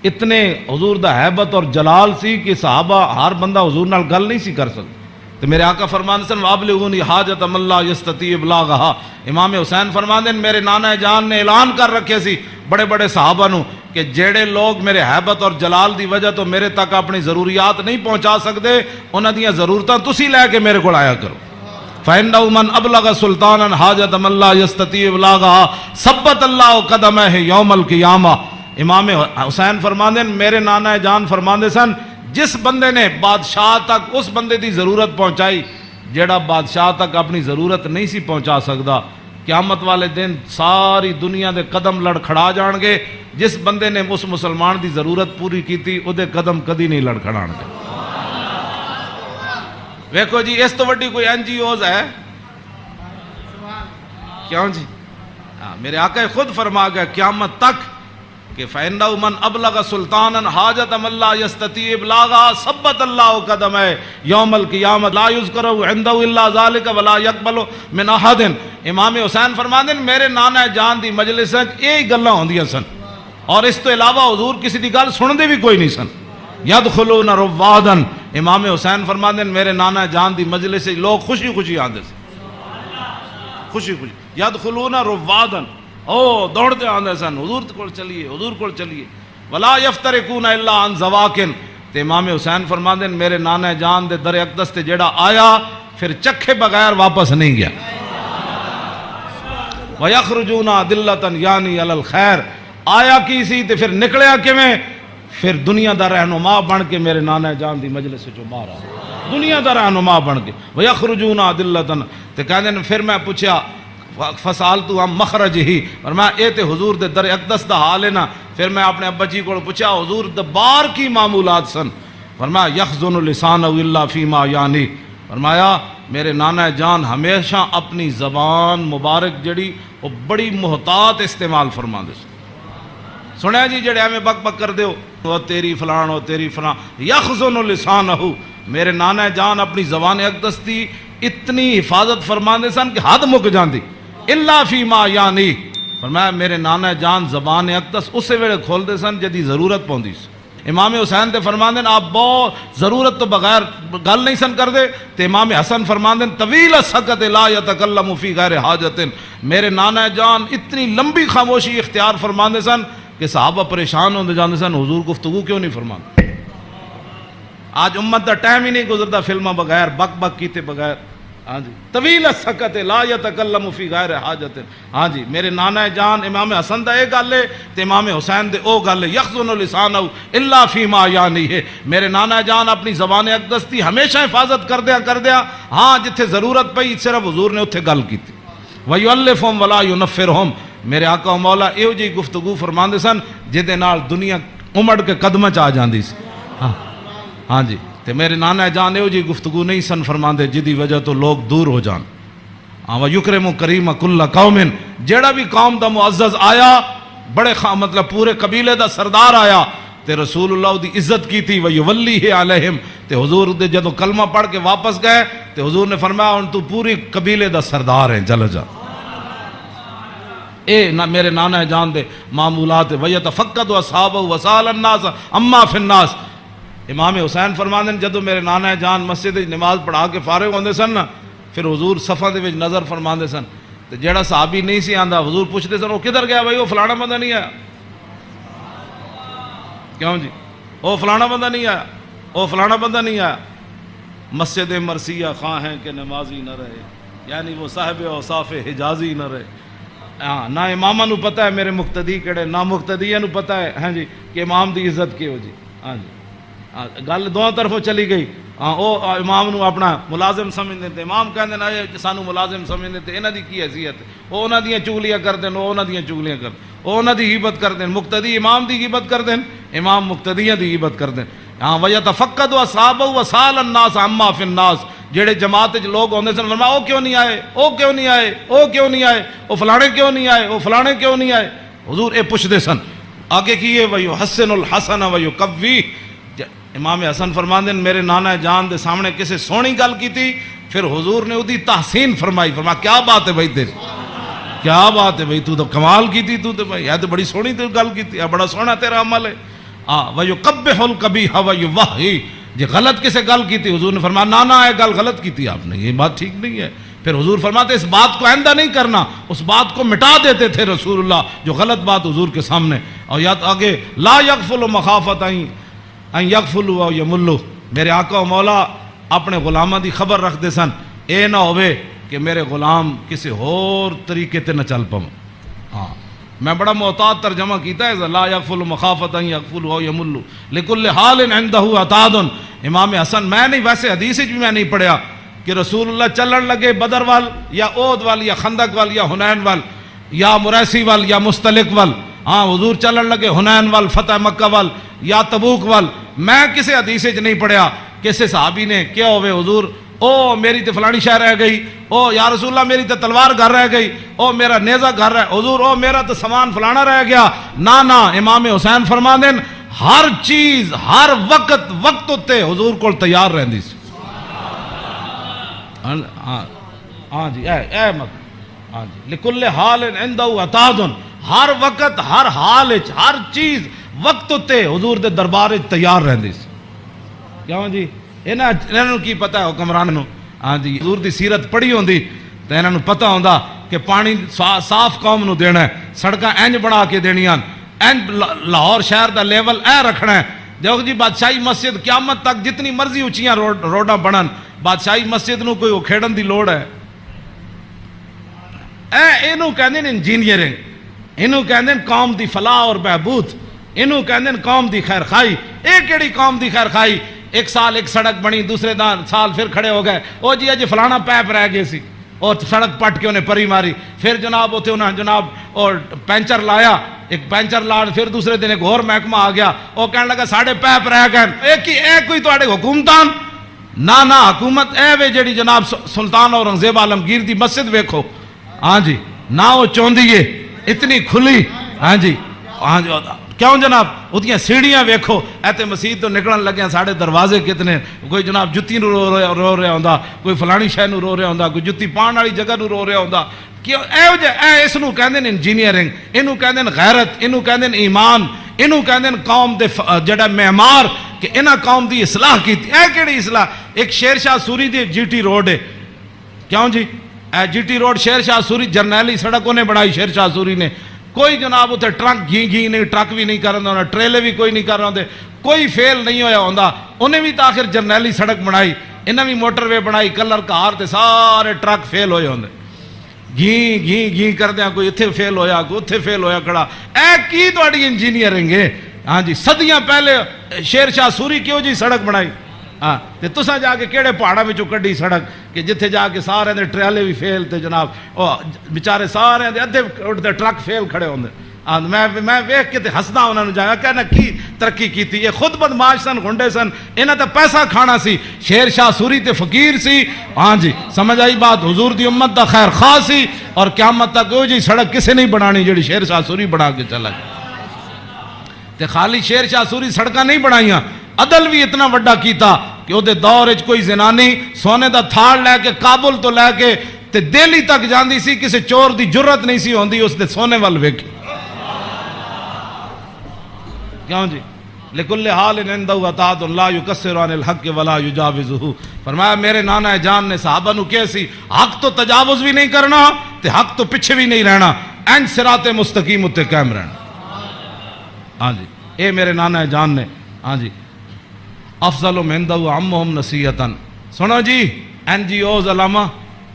S1: اتنے حضور دا حیبت اور جلال سی کہ صحابہ ہر بندہ حضور نال گل نہیں سی کر سکتا۔ تو میرے آقا فرمان سن وابلغونی حاجت من لا یستطیع ابلاغھا، امام حسین فرمان دین میرے نانا جان نے اعلان کر رکھے سی بڑے بڑے صحابہ نو کہ جیڑے لوگ میرے حیبت اور جلال دی وجہ تو میرے تک اپنی ضروریات نہیں پہنچا سکتے انہاں دیاں ضرورتاں تسی لے کے میرے کو آیا کرو۔ فَإِنَّهُ مَنْ أَبْلَغَ سُلْطَانًا حَاجَةَ مَنْ لَا يَسْتَطِيعُ إِبْلَاغَهَا ثَبَّتَ اللَّهُ قَدَمَيْهِ يَوْمَ الْقِيَامَةِ۔ امام حسین فرماندے میرے نانا جان فرماندے سن جس بندے نے بادشاہ تک اس بندے دی ضرورت پہنچائی جیڑا بادشاہ تک اپنی ضرورت نہیں سی پہنچا سکدا، قیامت والے دن ساری دنیا دے قدم لڑکھڑا جان گے، جس بندے نے اس مسلمان دی ضرورت پوری کیتی او دے قدم کدی نہیں لڑکھڑان گے۔ ویکھو جی اس تو وڈی کوئی این جی اوز ہے کیوں جی؟ میرے آقا خود فرما گیا قیامت تک کہ فَإِنَّهُ مَنْ أَبْلَغَ سُلْطَانًا حَاجَةَ مَنْ لَا يَسْتَطِيعُ إِبْلَاغَهَا ثَبَّتَ اللَّهُ قَدَمَيْهِ يَوْمَ الْقِيَامَةِ لَا يُذْكَرُ عِنْدَهُ إِلَّا ذَلِكَ وَلَا يَقْبَلُ مِنْ أَحَدٍ۔ امام حسین فرماندے میرے نانا جان دی مجلس وچ یہی گلاں ہوندیاں سن، اور اس تو علاوہ حضور کسی دی گل سندے بھی کوئی نہیں سن۔ یدخلون روادن، امام حسین فرماندے میرے نانا جان دی مجلس سے لوگ خوشی خوشی آندے سن، خوشی خوشی یدخلون روادن، او دوڑتے آندے سن حضور کول چلیے، حضور کول چلیے۔ ولا یفترقون الا عن زواکن، تے امام حسین فرماندے میرے نانا جان دے در اقدس تے جیڑا آیا پھر چکھے بغیر واپس نہیں گیا۔ ویخرجون دلتن یعنی علی الخیر، آیا کی سی تے پھر نکلیا کیویں؟ پھر دنیا دا رہنما بن کے میرے نانا جان دی مجلس سے جو باہر آیا، دنیا دا رہنما بن کے۔ ویخرجون دلتن، تے کہندے پھر میں پوچھا فسالتو ہم مخرج ہی، فرمایا اے تے حضور دے در اقدس دا حال ہے نا۔ پھر میں اپنے ابا جی کو پوچھا حضور دے بار کی معمولات سن، فرمایا یخزن لسانہ الا فیما یعنی، فرمایا میرے نانا جان ہمیشہ اپنی زبان مبارک جڑی وہ بڑی محتاط استعمال فرما دے سنیا جی جڑے ہمیں بک بک کر دیو وہ تیری فلان وہ تیری فلان، یخزن لسانہ، میرے نانا جان اپنی زبان اقدس دی اتنی حفاظت فرما دے سن کہ حد مک جاندی، الا فیما یعنی، فرمایا میرے نانا جان زبان اقدس اسے ویلے کھول دے سن جدی ضرورت پوندی سی۔ امام حسین تے فرماندے آپ بہت ضرورت تو بغیر گل نہیں سن کر دے، تے امام حسن فرماندے طویل السکت لا یتکلم فی غیر حاجت، میرے نانا جان اتنی لمبی خاموشی اختیار فرماندے سن کہ صحابہ پریشان ہوندے جاندے سن حضور گفتگو کیوں نہیں فرماندے۔ آج امت دا ٹائم ہی نہیں گزرتا فلموں بغیر بک بک کیتے بغیر، ہاں جی طویل السکت لا یتکلم فی غیر حاجت، ہاں جی میرے نانا جان امام حسن دا اے گل ہے تے امام حسین دے او گل ہے، یخزن لسانہ الا فیما یعنی ہے، میرے نانا جان اپنی زبان اقدس دی ہمیشہ حفاظت کر دیا، ہاں جتھے ضرورت پئی صرف حضور نے اتھے گل کیتی۔ وَيُؤَلِّفُهُمْ وَلَا يُنَفِّرُهُمْ، میرے آقا و مولا ایو جی گفتگو فرماندے سن جدے نال دنیا امڑ کے قدمہ چ آ جاندی سی، ہاں جی تے میرے نانا جان ایو جی گفتگو نہیں سن فرماندے جدی وجہ تو لوگ دور ہو جان۔ وَيُكْرِمُ كَرِيمَ كُلَّ قَوْمٍ، جیڑا بھی قوم دا معزز آیا بڑے مطلب پورے قبیلے دا سردار آیا تے رسول اللہ دی عزت کی تھی، وَيُوَلِّهِ عَلَيْهِمْ، تے حضور دے جدو کلمہ پڑھ کے واپس گئے تے حضور نے فرمایا ان تو پوری قبیلے دا سردار ہیں، چل جا۔ اے میرے نانا جان دے معمولات، وَيَتَفَقَّدُ أَصْحَابَهُ وَسَأَلَ النَّاسَ عَمَّا فِي النَّاسِ، امام حسین فرماندے جدو میرے نانا جان مسجد نماز پڑھا کے فارغ ہوندے سن نا پھر حضور صفاں دے وچ نظر فرماندے سن تے جیڑا صحابی نہیں سی آندا حضور پوچھتے سن وہ کدھر گیا بھائی وہ فلانا بندہ نہیں آیا کیوں جی وہ فلانا بندہ نہیں آیا وہ فلانا بندہ نہیں آیا مسجد مرثیہ خواہ ہیں کہ نمازی نہ رہے یعنی وہ صاحب اوصاف حجازی نہ رہے ہاں نہ امامہ نو پتہ ہے میرے مقتدی کہڑے نہ مقتدیہ نو پتہ ہے ہاں جی کہ امام دی عزت کی ہو جی ہاں جی گل دونوں طرفوں چلی گئی ہاں وہ امام نو اپنا ملازم سمجھتے تھے امام کہندے نا سانو ملازم سمجھتے تھے انہاں دی کی حیثیت وہ انہاں دیاں چگلیاں کردے وہ انہاں دیاں چگلیاں کردے وہ انہاں دی غیبت کردے مقتدی امام دی غیبت کردے امام مقتدیاں دی غیبت کردے ہاں وَيَتَفَقَّدُ أَصْحَابَهُ وَسَالَ النَّاسَ عَمَّا فِي النَّاسِ جڑے جماعت وچ لوگ ہوندے سن فرمایا او کیوں نہیں آئے او کیوں نہیں آئے او کیوں نہیں آئے او فلانے کیوں نہیں آئے او فلانے کیوں نہیں آئے حضور اے پوچھدے سن آگے کیے وَيُحَسِّنُ الْحَسَنَ وَيُقَوِّيهِ امام حسن فرماندے میرے نانا جان دے سامنے کسے سونی گل کیتی پھر حضور نے اودی تحسین فرمائی فرمایا کیا بات ہے بھائی تیری کیا بات ہے بھائی تو کمال کیتی تو تے بھائی یہ تو بڑی سونی تے گل کیتی بڑا سونا تیرا عمل ہے وَيُقَبِّحُ الْقَبِيحَ وَيُوَحِّي جی غلط کسے گل کی تھی حضور نے فرمایا نانا ہے گل غلط کی تھی آپ نے یہ بات ٹھیک نہیں ہے پھر حضور فرماتے اس بات کو آئندہ نہیں کرنا اس بات کو مٹا دیتے تھے رسول اللہ جو غلط بات حضور کے سامنے اور یا آگے لا یغفل مخافت ان یغفل و یملو میرے آقا و مولا اپنے غلامہ دی خبر رکھ دے سن اے نہ ہوئے کہ میرے غلام کسی اور طریقے تے نہ چل پاؤں ہاں میں بڑا محتاط ترجمہ کیتا ہے لا یغفل مخافت ان یغفل و یملو لکل حال عنده عتاد امام حسن میں نہیں ویسے حدیث بھی میں نہیں پڑھیا کہ رسول اللہ چلن لگے بدر وال یا احد وال یا خندق وال یا حنین وال یا مریسی وال یا مستلق وال ہاں حضور چلن لگے حنین وال فتح مکہ وال یا تبوک وال میں کسی حدیث نہیں پڑھیا کسی صحابی نے کیا ہوئے حضور او میری تے فلانی شہر رہ گئی او یا رسول اللہ میری تے تلوار گھر رہ گئی او میرا نیزہ گھر رہ حضور او میرا تے سامان فلانا رہ گیا نا امام حسین فرما دیں ہر چیز ہر وقت ہوتے حضور کو تیار رہندی سی ہاں جی اے مت ہاں جی لکل حال عندہ عتاد ہر وقت ہر حال ہر چیز وقت ہوتے حضور دے دربار تیار رہندی سی کیوں جی انہوں کی پتہ ہے حکمران نو ہاں جی حضور دی سیرت پڑھی ہوندی تو انہوں پتہ ہوندا کہ پانی صاف قوم نو دینا ہے سڑکاں انج بنا کے دینیاں انج لاہور شہر دا لیول اے رکھنا ہے دیکھو جی بادشاہی مسجد قیامت تک جتنی مرضی اونچیاں روڈاں بنن بادشاہی مسجد نو کوئی کھیڑن دی لوڑ ہے اینو کہندے نے انجینئرنگ اینو کہندے نے قوم دی فلاح اور بہبود اینو کہندے نے قوم دی خیر خائی اے کیڑی قوم دی خیر خائی ایک سال ایک سڑک بنی دوسرے سال پھر کھڑے ہو گئے او جی اج فلانا پیپ رہ گئے سی اور سڑک پٹ کے انہیں پری ماری پھر جناب ہوتے انہیں جناب اور پینچر لایا ایک پینچر لا پھر دوسرے دن ایک اور محکمہ آ گیا وہ کہنے لگا ساڑھے پیپ رہ گئے اے کوئی تو حکومتان نہ حکومت اے وے جڑی جناب سلطان اورنگزیب عالمگیر دی مسجد ویکھو ہاں جی نہ وہ چوندی ہے اتنی کھلی ہاں جی کیوں جناب وہ سیڑھیاں ویکھو ایتے مسجد تو نکلن لگے ساڑھے دروازے کتنے کوئی جناب جتی نو رو رہا ہوندا کوئی فلانی شے نو رو رہا ہوندا کوئی جتی پان والی جگہ نو رو رہا ہوندا کیوں اے اس نو کہندے نے انجینئرنگ اینو کہندے نے غیرت اینو کہندے نے ایمان اینو کہندے نے قوم دے جڑا معمار کہ انہاں قوم دی اصلاح کیتی اے کیڑی اصلاح ایک شیر شاہ سوری دی جی ٹی روڈ ہے کیوں جی اے جی ٹی روڈ شیر شاہ سوری جرنیلی سڑک انہیں بڑھائی شیر شاہ سوری نے کوئی جناب اتنے ٹرک گھی نہیں ٹرک بھی نہیں کر رہا ٹریلے بھی کوئی نہیں کر رہے کوئی فیل نہیں ہویا ہوندا انہیں بھی تاخر جرنیلی سڑک بنائی انہیں بھی موٹر وے بنائی کلر کار تے سارے ٹرک فیل ہوئے ہوندے گھی کر دیا کوئی اتھے فیل ہویا کوئی اتھے فیل ہویا کھڑا اے کی تہاڈی انجینئرنگ ہے ہاں جی صدیاں پہلے شیر شاہ سوری کیوں جی سڑک بنائی ہاں تے تساں جا کے کیڑے پہاڑاں وچوں کڈی سڑک کہ جتھے جا کے سارے دے ٹریلے بھی فیل تے جناب او بیچارے سارے دے ادھے اٹھدے ٹرک فیل کھڑے ہوندے میں ویکھ کے تے ہسدا انہاں نوں جایا کہنا کی ترقی کیتی یہ خود بدماش سن گنڈے سن انہاں تے پیسہ کھانا سی شیر شاہ سوری تے فقیر سی ہاں جی سمجھ آئی بات حضور دی امت دا خیر خواہ سی اور قیامت تک او جی سڑک کسے نہیں بنانی جڑی شیر شاہ سوری بنا کے چلا تے خالی شیر شاہ سوری سڑکاں نہیں بنائیاں عدل بھی اتنا وڈا کیتا کہ وہ دور اچ کوئی زنانی سونے دا تھاڑ لے کے کابل تو لے کے تے دہلی تک جاندی سی کسی چور دی جرت نہیں سی ہوندی اس دے سونے وال ویکھی کیوں جی لکل حال عندہ اطاعت لا یکسر عن الحق ولا یجاوزہ. فرمایا میرے نانا جان نے صحابہ نو کہے سی حق تو تجاوز بھی نہیں کرنا تے حق تو پیچھے بھی نہیں رہنا, اینج صراط مستقیم اتے قائم رہنا. ہاں جی اے میرے نانا جان نے. ہاں جی افضل عندہ عمہم نصیحتاً. سنو جی این جی اوز علامہ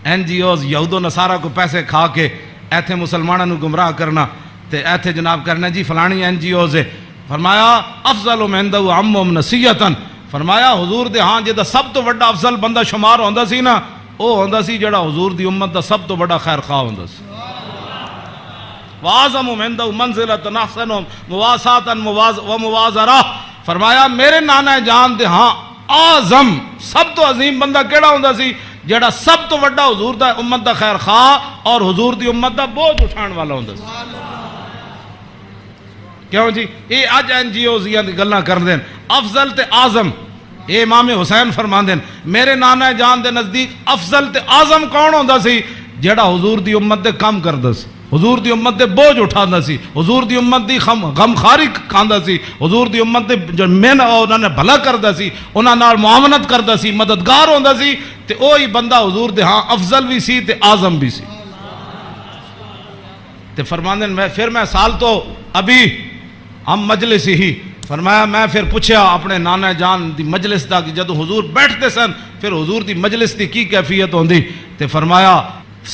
S1: این جی اوز یہود و نصارہ کو پیسے کھا کے ایتھے مسلمانوں نو گمراہ کرنا تے ایتھے جناب کرنا جی فلانی این جی اوز ہے. فرمایا افضل عندہ عمہم نصیحتاً. فرمایا حضور دے ہاں جدا سب تو بڑا افضل بندہ شمار ہوندا سی نا او ہوندا سی جڑا حضور دی امت دا سب تو بڑا خیر خواہ ہوندا سی. وَأَعْظَمُ عِندَهُ مَنزِلَةً أَحْسَنُهُمْ مُوَاسَاةً وَمُوَازَرَةً. فرمایا میرے نانا جان دے ہاں اعظم سب تو عظیم بندہ کیڑا ہوندا سی جڑا سب تو بڑا حضور دا امت دا خیر خواہ اور حضور دی امت دا بوجھ اٹھان والا ہوندا سی. کیوں جی یہ اج این جی اوز دی گلاں کر دین افضل تے اعظم. اے امام حسین فرماندے میرے نانا جان دے نزدیک افضل تے اعظم کون ہوندا سی جڑا حضور دی امت دے کام کردا سی, حضور دی امت دے بوجھ اٹھاندا سی, حضور دی امت دی غم خاری کھاندا سی, حضور دی امت دے جو مین انہاں نے بھلا کردا سی, انہاں نال معاونت کردا سی, مددگار ہوندا سی. تے اوہی بندہ حضور دے ہاں افضل بھی سی تے اعظم بھی سی. تے فرماندے پھر میں سال تو ابھی ہم مجلس ہی. فرمایا میں پھر پوچھا اپنے نانا جان دی مجلس دا کہ جدو حضور بیٹھتے سن پھر حضور دی مجلس دی کی کیفیت ہوندی. تے فرمایا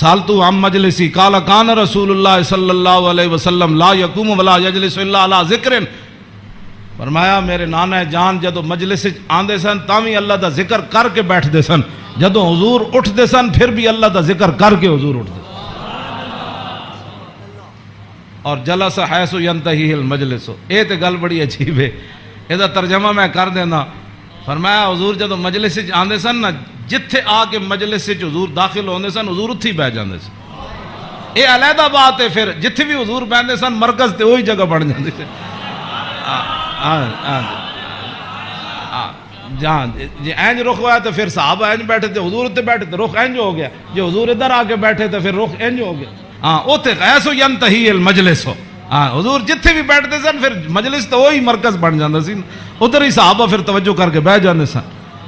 S1: سالتو عن مجلسی قال کان رسول اللہ صلی اللہ علیہ وسلم لا یقوم ولا یجلس الا علی ذکر. فرمایا میرے نانا جان جدو مجلس آندے سن تاوی اللہ دا ذکر کر کے بیٹھتے سن, جدو حضور اٹھتے سن پھر بھی اللہ دا ذکر کر کے حضور اٹھتے. اور جلس حیث ینتہی المجلس. اے تے گل بڑی عجیب ہے, اے دا ترجمہ میں کر دینا. فرمایا حضور جدو مجلس آندے سن نا جتھے آ کے مجلس حضور داخل ہوندے سن حضور اتھی بیٹھ جاندے سن. اے علیحدہ بات ہے پھر جتھے بھی حضور بیٹھتے سن مرکز تے وہی جگہ بن جاندی سی. جہاں جی اینج رخ ہوا تو پھر صحابہ اینج بیٹھے تھے, حضور اتنے بیٹھے تھے رخ اینج ہو گیا, جو حضور ادھر آ کے بیٹھے تھے پھر رخ اینج ہو گیا. ہاں اوتے غیث ینتہی المجلس ہو. ہاں حضور جتھے بھی بیٹھتے سن پھر مجلس تو وہی مرکز بن جاتا سی, ادھر ہی صحابہ پھر توجہ کر کے بیٹھ جاتے سن.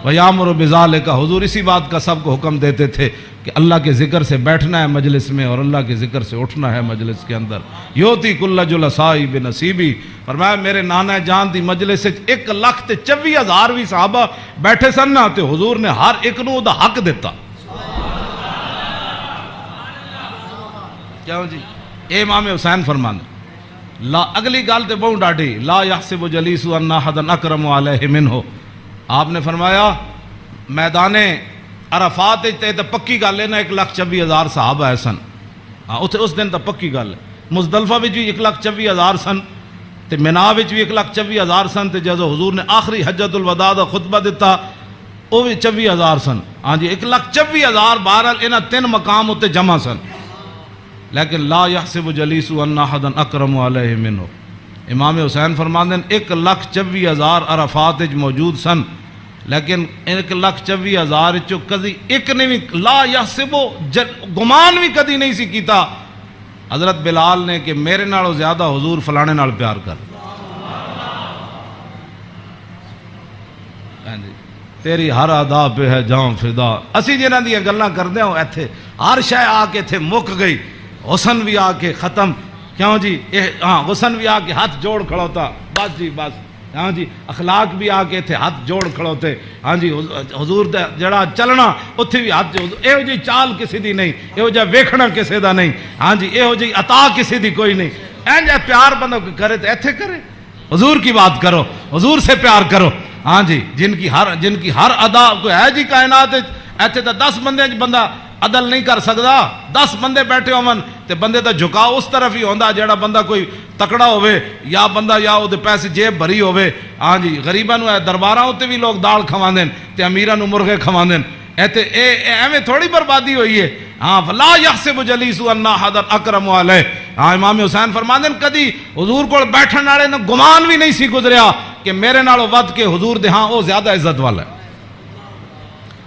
S1: وَيَأْمُرُ بِذَلِكَ. حضور اسی بات کا سب کو حکم دیتے تھے کہ اللہ کے ذکر سے بیٹھنا ہے مجلس میں اور اللہ کے ذکر سے اٹھنا ہے مجلس کے اندر. یوتی کل جلسائی بنصیبی. فرمایا میرے نانا جان دی مجلس 1,24,000 بھی صحابہ بیٹھے سن نا تے حضور نے ہر ایک نو دا حق دیتا. کیوں جی اے امام حسین فرمانے لا اگلی گل تے بہت ڈاڈی لا یحسب جلیس ان احد اکرم علیہ منہ. آپ نے فرمایا میدان عرفات تے پکی گل ہے نا 1,24,000 صحابہ ہے سن. ہاں اس دن تو پکی گل ہے. مزدلفہ وچ بھی 1,24,000 سن تے مینا وچ بھی 1,24,000 سن تے جدو حضور نے آخری حجۃ الوداع دا خطبہ دیتا وہ بھی 24,000 سن. ہاں جی 1,24,000 بہرحال انہاں 3 مقام اتنے جمع سن. لیکن لا یحسب جلیس ان احد اکرم علیہ منہ. امام حسین فرماندے 1,24,000 عرفات وچ موجود سن لیکن 1,24,000 چو کدی ایک نے بھی لا یحسب گمان بھی کدی نہیں سی کیتا حضرت بلال نے کہ میرے نالوں زیادہ حضور فلانے نال پیار کر. تیری ہر ادا پہ ہے جان فدا. اسی جنہاں دی گلاں کردے ہوں ایتھے ہر شے آ کے ایتھے مک گئی. حسن بھی آ کے ختم. کیوں جی ہاں حسن بھی آ کے ہاتھ جوڑ کھڑوتا بس جی بس. ہاں جی اخلاق بھی آ کے تھے ہاتھ جوڑ کھڑوتے. ہاں جی حضور دا جڑا چلنا اتھے بھی ہاتھ جوڑ. یہو جی چال کسی دی نہیں, یہو جا ویکھنا کسی دا نہیں. ہاں جی یہو جی عطا کسی دی کوئی نہیں. این جا پیار بندہ کرے تو ایتھے کرے. حضور کی بات کرو, حضور سے پیار کرو. ہاں جی جن کی ہر ادا کوئی ہے جی کائنات ایتھے تو 10 بندے بندہ عدل نہیں کر سکتا. 10 بندے بیٹھے ہون تے بندے دا جھکاؤ اس طرف ہی ہوندا جیڑا بندہ کوئی تکڑا ہوئے یا بندہ یا او دے پیسے جیب بھری ہوئے. ہاں جی غریباں نو درباراں تے بھی لوگ دال کھواندے تے امیراں نو مرغے کھواندے. ایتھے ایویں تھوڑی بربادی ہوئی ہے. ہاں فلا یحسب جلیس ان احد اکرم علیہ. ہاں امام حسین فرماندے کدی حضور کول بیٹھن والے نو گمان بھی نہیں سی گزریا کہ میرے نالوں ود کے حضور دے ہاں او زیادہ عزت والا ہے.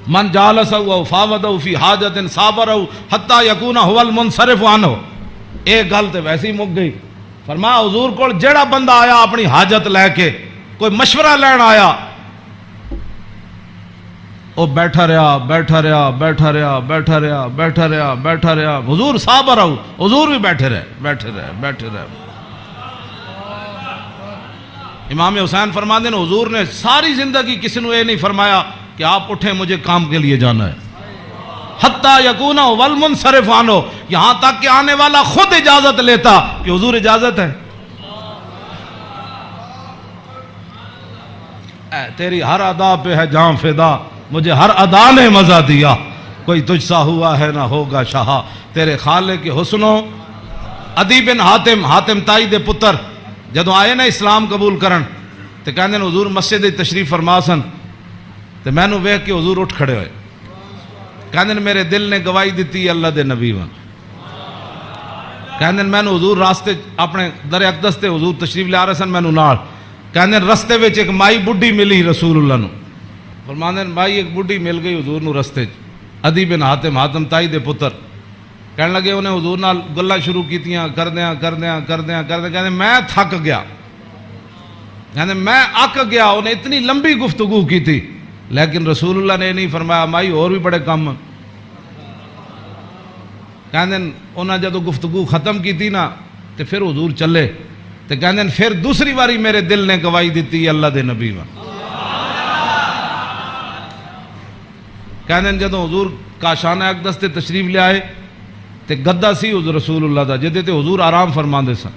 S1: من جالسہ و فاوضہ فی حاجت صابرہ حتی یکون هو المنصرف عنہ. ایک گل تے ویسے ہی مک گئی. فرمایا حضور کول جیڑا بندہ آیا اپنی حاجت لے کے کوئی مشورہ لین آیا وہ بیٹھا رہا بیٹھا رہا بیٹھا رہا بیٹھا رہا بیٹھا رہا بیٹھا رہا، حضور صاحب رہو، حضور بھی بیٹھے رہے بیٹھے رہے بیٹھے رہے۔ امام حسین فرماتے ہیں حضور نے ساری زندگی کسی نے یہ نہیں فرمایا کہ آپ اٹھیں مجھے کام کے لیے جانا ہے، حتیٰ یکون والمنصرف عنہ، یہاں تک کہ آنے والا خود اجازت لیتا کہ حضور اجازت ہے۔ اے تیری ہر ادا پہ ہے جان فدا، مجھے ہر ادا نے مزہ دیا، کوئی تجھ سا ہوا ہے نہ ہوگا شاہ، تیرے خالق کے حسنوں۔ عدی بن حاتم تائی دے پتر جدو آئے نا اسلام قبول کرن تے کہندے نے حضور مسجد تشریف فرما سن تے میں نو ویکھ کے حضور اٹھ کھڑے ہوئے، کہندے نے میرے دل نے گواہی دیتی اللہ دے نبی ون، کہندے میں نو حضور راستے اپنے در اقدس تے حضور تشریف لے آ رہے سن، میں نو نال کہندے رستے وچ ایک مائی بڈھی ملی رسول اللہ نو، فرماندے مائی ایک بڈھی مل گئی حضور نو رستے چ، عدی بن حاتم تائی دے پتر، کہنے لگے انہیں حضور نال گلاں شروع کیتیاں کردیاں کہندے میں تھک گیا، کہندے میں اک گیا، انہیں اتنی لمبی گفتگو کی تھی لیکن رسول اللہ نے نہیں فرمایا مائی اور بھی بڑے کام، کہندے انہاں جدو گفتگو ختم کی تھی نا تے پھر حضور چلے تے کہندے پھر دوسری باری میرے دل نے گواہی دیتی اللہ دے نبی ون، کہندے جدو حضور کاشانہ اقدس تے تشریف لے آئے تے گدا سی حضور رسول اللہ دا جدے تے حضور آرام فرماندے سن،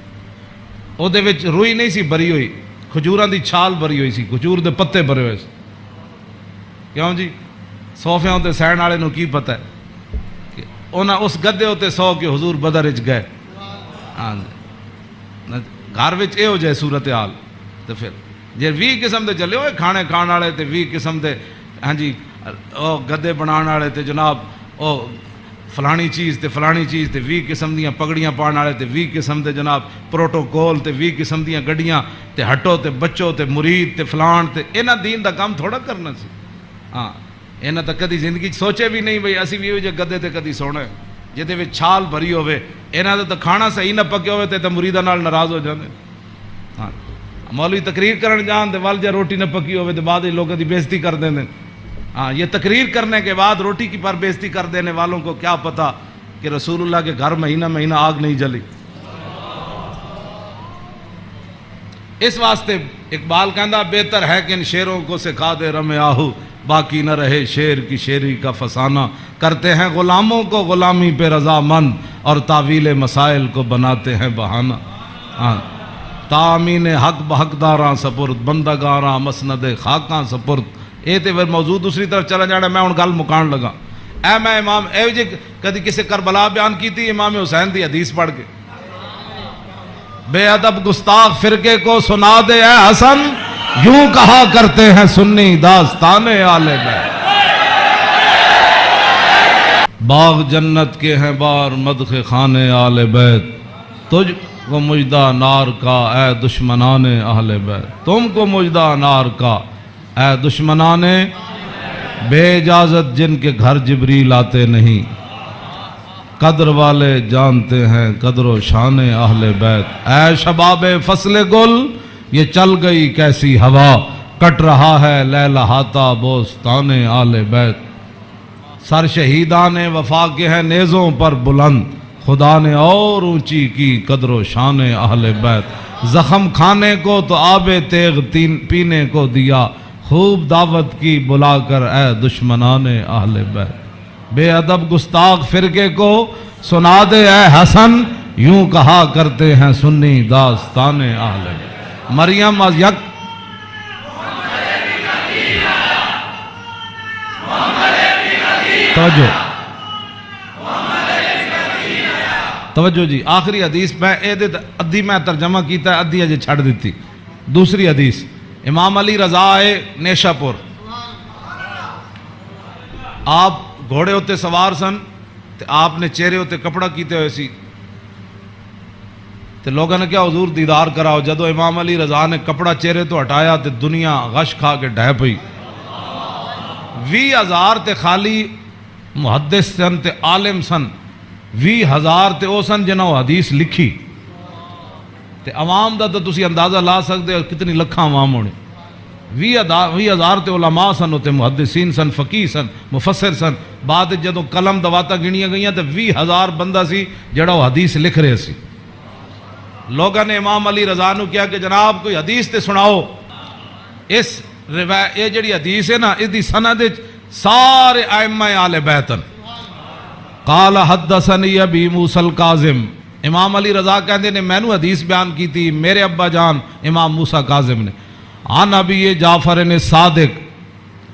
S1: او دے وچ روئی نہیں سی بری ہوئی، کھجوراں دی چھال بری ہوئی سی، کھجور دے پتے بھرے ہوئے سی، کیوں جی صوفیاں تے سہن والے نو کی پتہ ہے کہ انہاں اس گدے تے سو کے حضور بدر وچ گئے، گھر وچ اے ہو جائے صورتحال تے پھر جے 20 قسم دے چلے ہوئے کھانے کھان والے تے 20 قسم دے ہاں جی او گدے بنان والے تے جناب او فلانی چیز تے فلانی چیز تے 20 قسم دیاں پگڑیاں پان والے تے 20 قسم دے جناب پروٹوکول تے 20 قسم دیاں گڈیاں تے ہٹو تے بچو تے مرید تے فلان تے انہاں دین دا کام تھوڑا کرنا سی، ہاں انہاں تا کدی زندگی سوچے بھی نہیں بھئی اسی بھی جے گدے تے کدی سونا ہے جہدے وچ چھال بھری ہوے، انہاں دا تے کھانا صحیح نہ پکے ہوے تے مریداں نال ناراض ہو جاندے، ہاں مولوی تقریر کرن جان تے ول جے روٹی نہ پکی ہوے تے بعد لوگاں دی بے عزتی کر دیندے، ہاں یہ تقریر کرنے کے بعد روٹی کی پر بے عزتی کر دینے والوں کو کیا پتا کہ رسول اللہ کے گھر مہینہ آگ نہیں جلی۔ اس واسطے اقبال کہندا بہتر ہے کہ ان شیروں کو سکھا دے رم آہو، باقی نہ رہے شیر کی شیری کا فسانہ، کرتے ہیں غلاموں کو غلامی پہ رضامند اور تعویل مسائل کو بناتے ہیں بہانہ، تامین حق بحقداراں سپرد بندگاراں مسند خاکاں سپرد۔ اے تے موضوع دوسری طرف چلا جانا، میں ہن گل مکان لگا، اے میں امام اے جی کدی کسی کربلا بیان کی تھی امام حسین دی حدیث پڑھ کے، بے ادب گستاخ فرقے کو سنا دے اے حسن، یوں کہا کرتے ہیں سنی داستان آل بیت، باغ جنت کے ہیں بار مدح خانے آل بیت، تجھ کو مجدہ نار کا اے دشمنان اہل بیت، تم کو مجدہ نار کا اے دشمنان بے اجازت جن کے گھر جبریل آتے نہیں، قدر والے جانتے ہیں قدر و شان اہل بیت، اے شباب فصل گل یہ چل گئی کیسی ہوا، کٹ رہا ہے لہلہاتا بوستان آل بیت، سر شہیدان وفا کے ہیں نیزوں پر بلند، خدا نے اور اونچی کی قدر و شان اہل بیت، زخم کھانے کو تو آب تیغ پینے کو دیا، خوب دعوت کی بلا کر اے دشمنان اہل بیت، بے ادب گستاخ فرقے کو سنا دے اے حسن، یوں کہا کرتے ہیں سنی داستان اہل بیت۔ مریم از یک توجہ جی، آخری حدیث میں ادھی میں ترجمہ کیتا ہے، ادھی اجے چھڑ دیتی، دوسری حدیث امام علی رضا آئے نیشا پور، آپ گھوڑے ہوتے سوار سن تے آپ نے چہرے ہوتے کپڑا کیتے ہوئے سی تے لوگوں نے کیا حضور دیدار کراؤ، جدو امام علی رضا نے کپڑا چہرے تو ہٹایا تے دنیا غش کھا کے ڈھہ پئی، 20,000 تے خالی محدث سن تے عالم سن، 20,000 تے او سن جنہوں حدیث لکھی تے عوام دا تو تسی اندازہ لا سکتے ہو کتنی لکھاں عوام ہونے، 20 ہزار تے علماء سن، تے محدثین سن، فقیہ سن، مفسر سن. بعد جدوں قلم دواتا گنیاں گئیاں تے 20,000 بندہ سی جڑا وہ حدیث لکھ رہے سی. لوگوں نے امام علی رضا نو کیا کہ جناب کوئی حدیث تے سناؤ. اس یہ جڑی حدیث ہے نا، اس دی سند سارے ائمہ اہل بیت ہیں. قال حدثنی ابی موسی الکاظم، امام علی رضا کہندے نے مینوں حدیث بیان کی تھی میرے ابا جان امام موسیٰ کاظم نے. عن ابی جعفر نے صادق،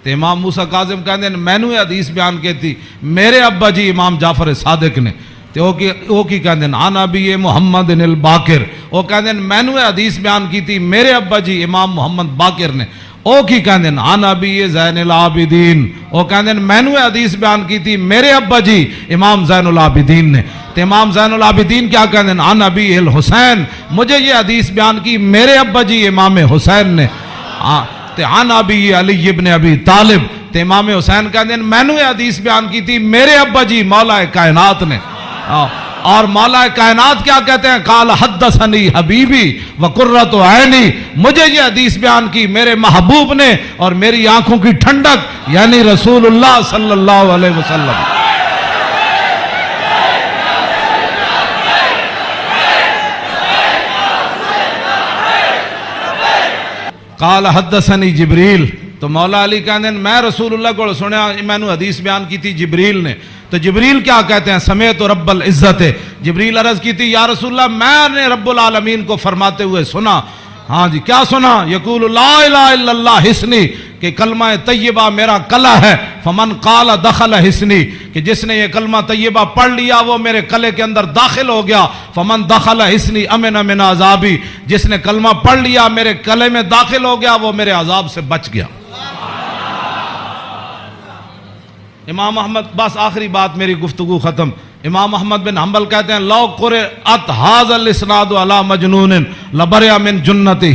S1: تے امام موسیٰ کاظم کہندے نے مینوں یہ حدیث بیان کی تھی میرے ابا جی امام جعفر صادق نے. تے او کی کہندے نے عن ابی محمد الباقر، او کہندے نے مینوں یہ حدیث بیان کی تھی میرے ابا جی امام محمد باقر نے. او کی کہندے نے عن ابی زین العابدین، او کہندے نے مینوں یہ حدیث بیان کی تھی میرے ابا جی امام زین العابدین نے. تے امام زین العابدین کیا کہندے ہیں عن ابی الحسین، مجھے یہ حدیث بیان کی میرے ابا جی امام حسین نے. تے عن ابی علی ابن ابی طالب، تے امام حسین کہندے ہیں مینوں یہ حدیث بیان کی تھی میرے ابا جی مولا کائنات نے. اور مولا کائنات کیا کہتے ہیں قال حدثنی حبیبی وقرۃ عینی، مجھے یہ حدیث بیان کی میرے محبوب نے اور میری آنکھوں کی ٹھنڈک یعنی رسول اللہ صلی اللہ علیہ وسلم. قال حدثنی جبریل، تو مولا علی کہتے ہیں میں رسول اللہ کو سنیا، میں نے حدیث بیان کی تھی جبریل نے. تو جبریل کیا کہتے ہیں سمیت رب العزت، جبریل عرض کی تھی یا رسول اللہ میں نے رب العالمین کو فرماتے ہوئے سنا. ہاں جی کیا سنا؟ یقول لا الہ الا اللہ حسنی، کہ کلمہ طیبہ میرا کلہ ہے. فمن قال دخل حسنی، کہ جس نے یہ کلمہ طیبہ پڑھ لیا وہ میرے کلے کے اندر داخل ہو گیا. فمن دخل حسنی امن من عذابی، جس نے کلمہ پڑھ لیا میرے کلے میں داخل ہو گیا وہ میرے عذاب سے بچ گیا. امام احمد، بس آخری بات میری گفتگو ختم. امام احمد بن حنبل کہتے ہیں لو قرأت ھذا الاسناد علی مجنون لبرئ من جنتہ.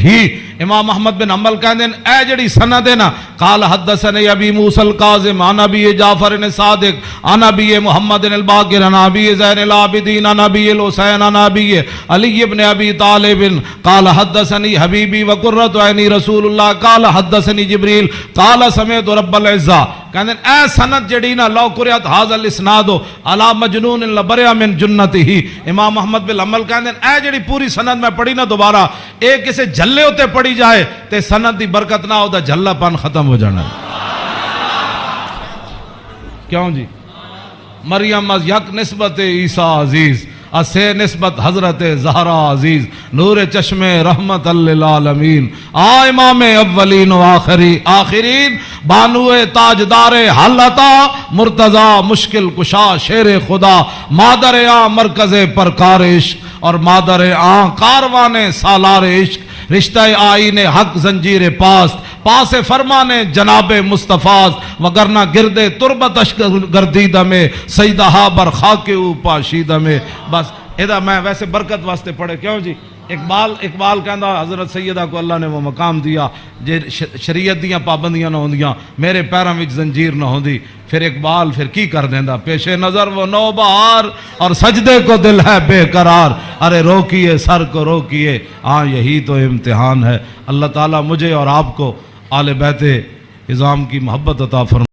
S1: امام احمد بن حنبل کہتے ہیں اے جڑی سند ہے نا قال حدثنی ابی موسی الکاظم عن ابی جعفر صادق عن ابی محمد الباقر عن ابی زین العابدین عن ابی الحسین عن ابی علی ابن ابی طالب قال حدثنی حبیبی وقرۃ عینی رسول اللہ قال حدثنی جبریل قال سمعت رب العزہ. کہتے ہیں اے سند جڑی نا لو قرأت ھذا الاسناد علی مجنون لبرئ من جنتہ. امام احمد بن حنبل کہتے ہیں اے جڑی پوری سند میں پڑھی نا دوبارہ ایک کسے جھلے ہوتے پڑھی جائے تے سند دی برکت نہ ہوتا جھلا پن ختم ہو جانا. کیوں جی؟ مریم از یک نسبت عیسیٰ عزیز، اسے نسبت حضرت زہرا عزیز، نور چشم رحمت للعالمین، امام اولین و آخرین، بانو تاجدار حالتا مرتضی مشکل کشا شیر خدا، مادر آن مرکز پرکار عشق اور مادر آن کاروان سالار عشق، رشتہ آئین حق زنجیر پاس فرمان جناب مصطفیٰ، وگرنہ گردے تربتش گردیدہ میں سیدہا برخاک او پاشیدہ میں. بس ادھا میں ویسے برکت واسطے پڑھے. کیوں جی؟ اقبال کہندا حضرت سیدہ کو اللہ نے وہ مقام دیا جے شریعت دیاں پابندیاں نہ ہوندیاں میرے پیراں وچ زنجیر نہ ہوندی. پھر اقبال پھر کی کر دیندا پیش نظر وہ نو بہار اور سجدے کو دل ہے بے قرار، ارے روکیے سر کو روکیے، ہاں یہی تو امتحان ہے. اللہ تعالیٰ مجھے اور آپ کو آل بیت اعظام کی محبت عطا فرمائے.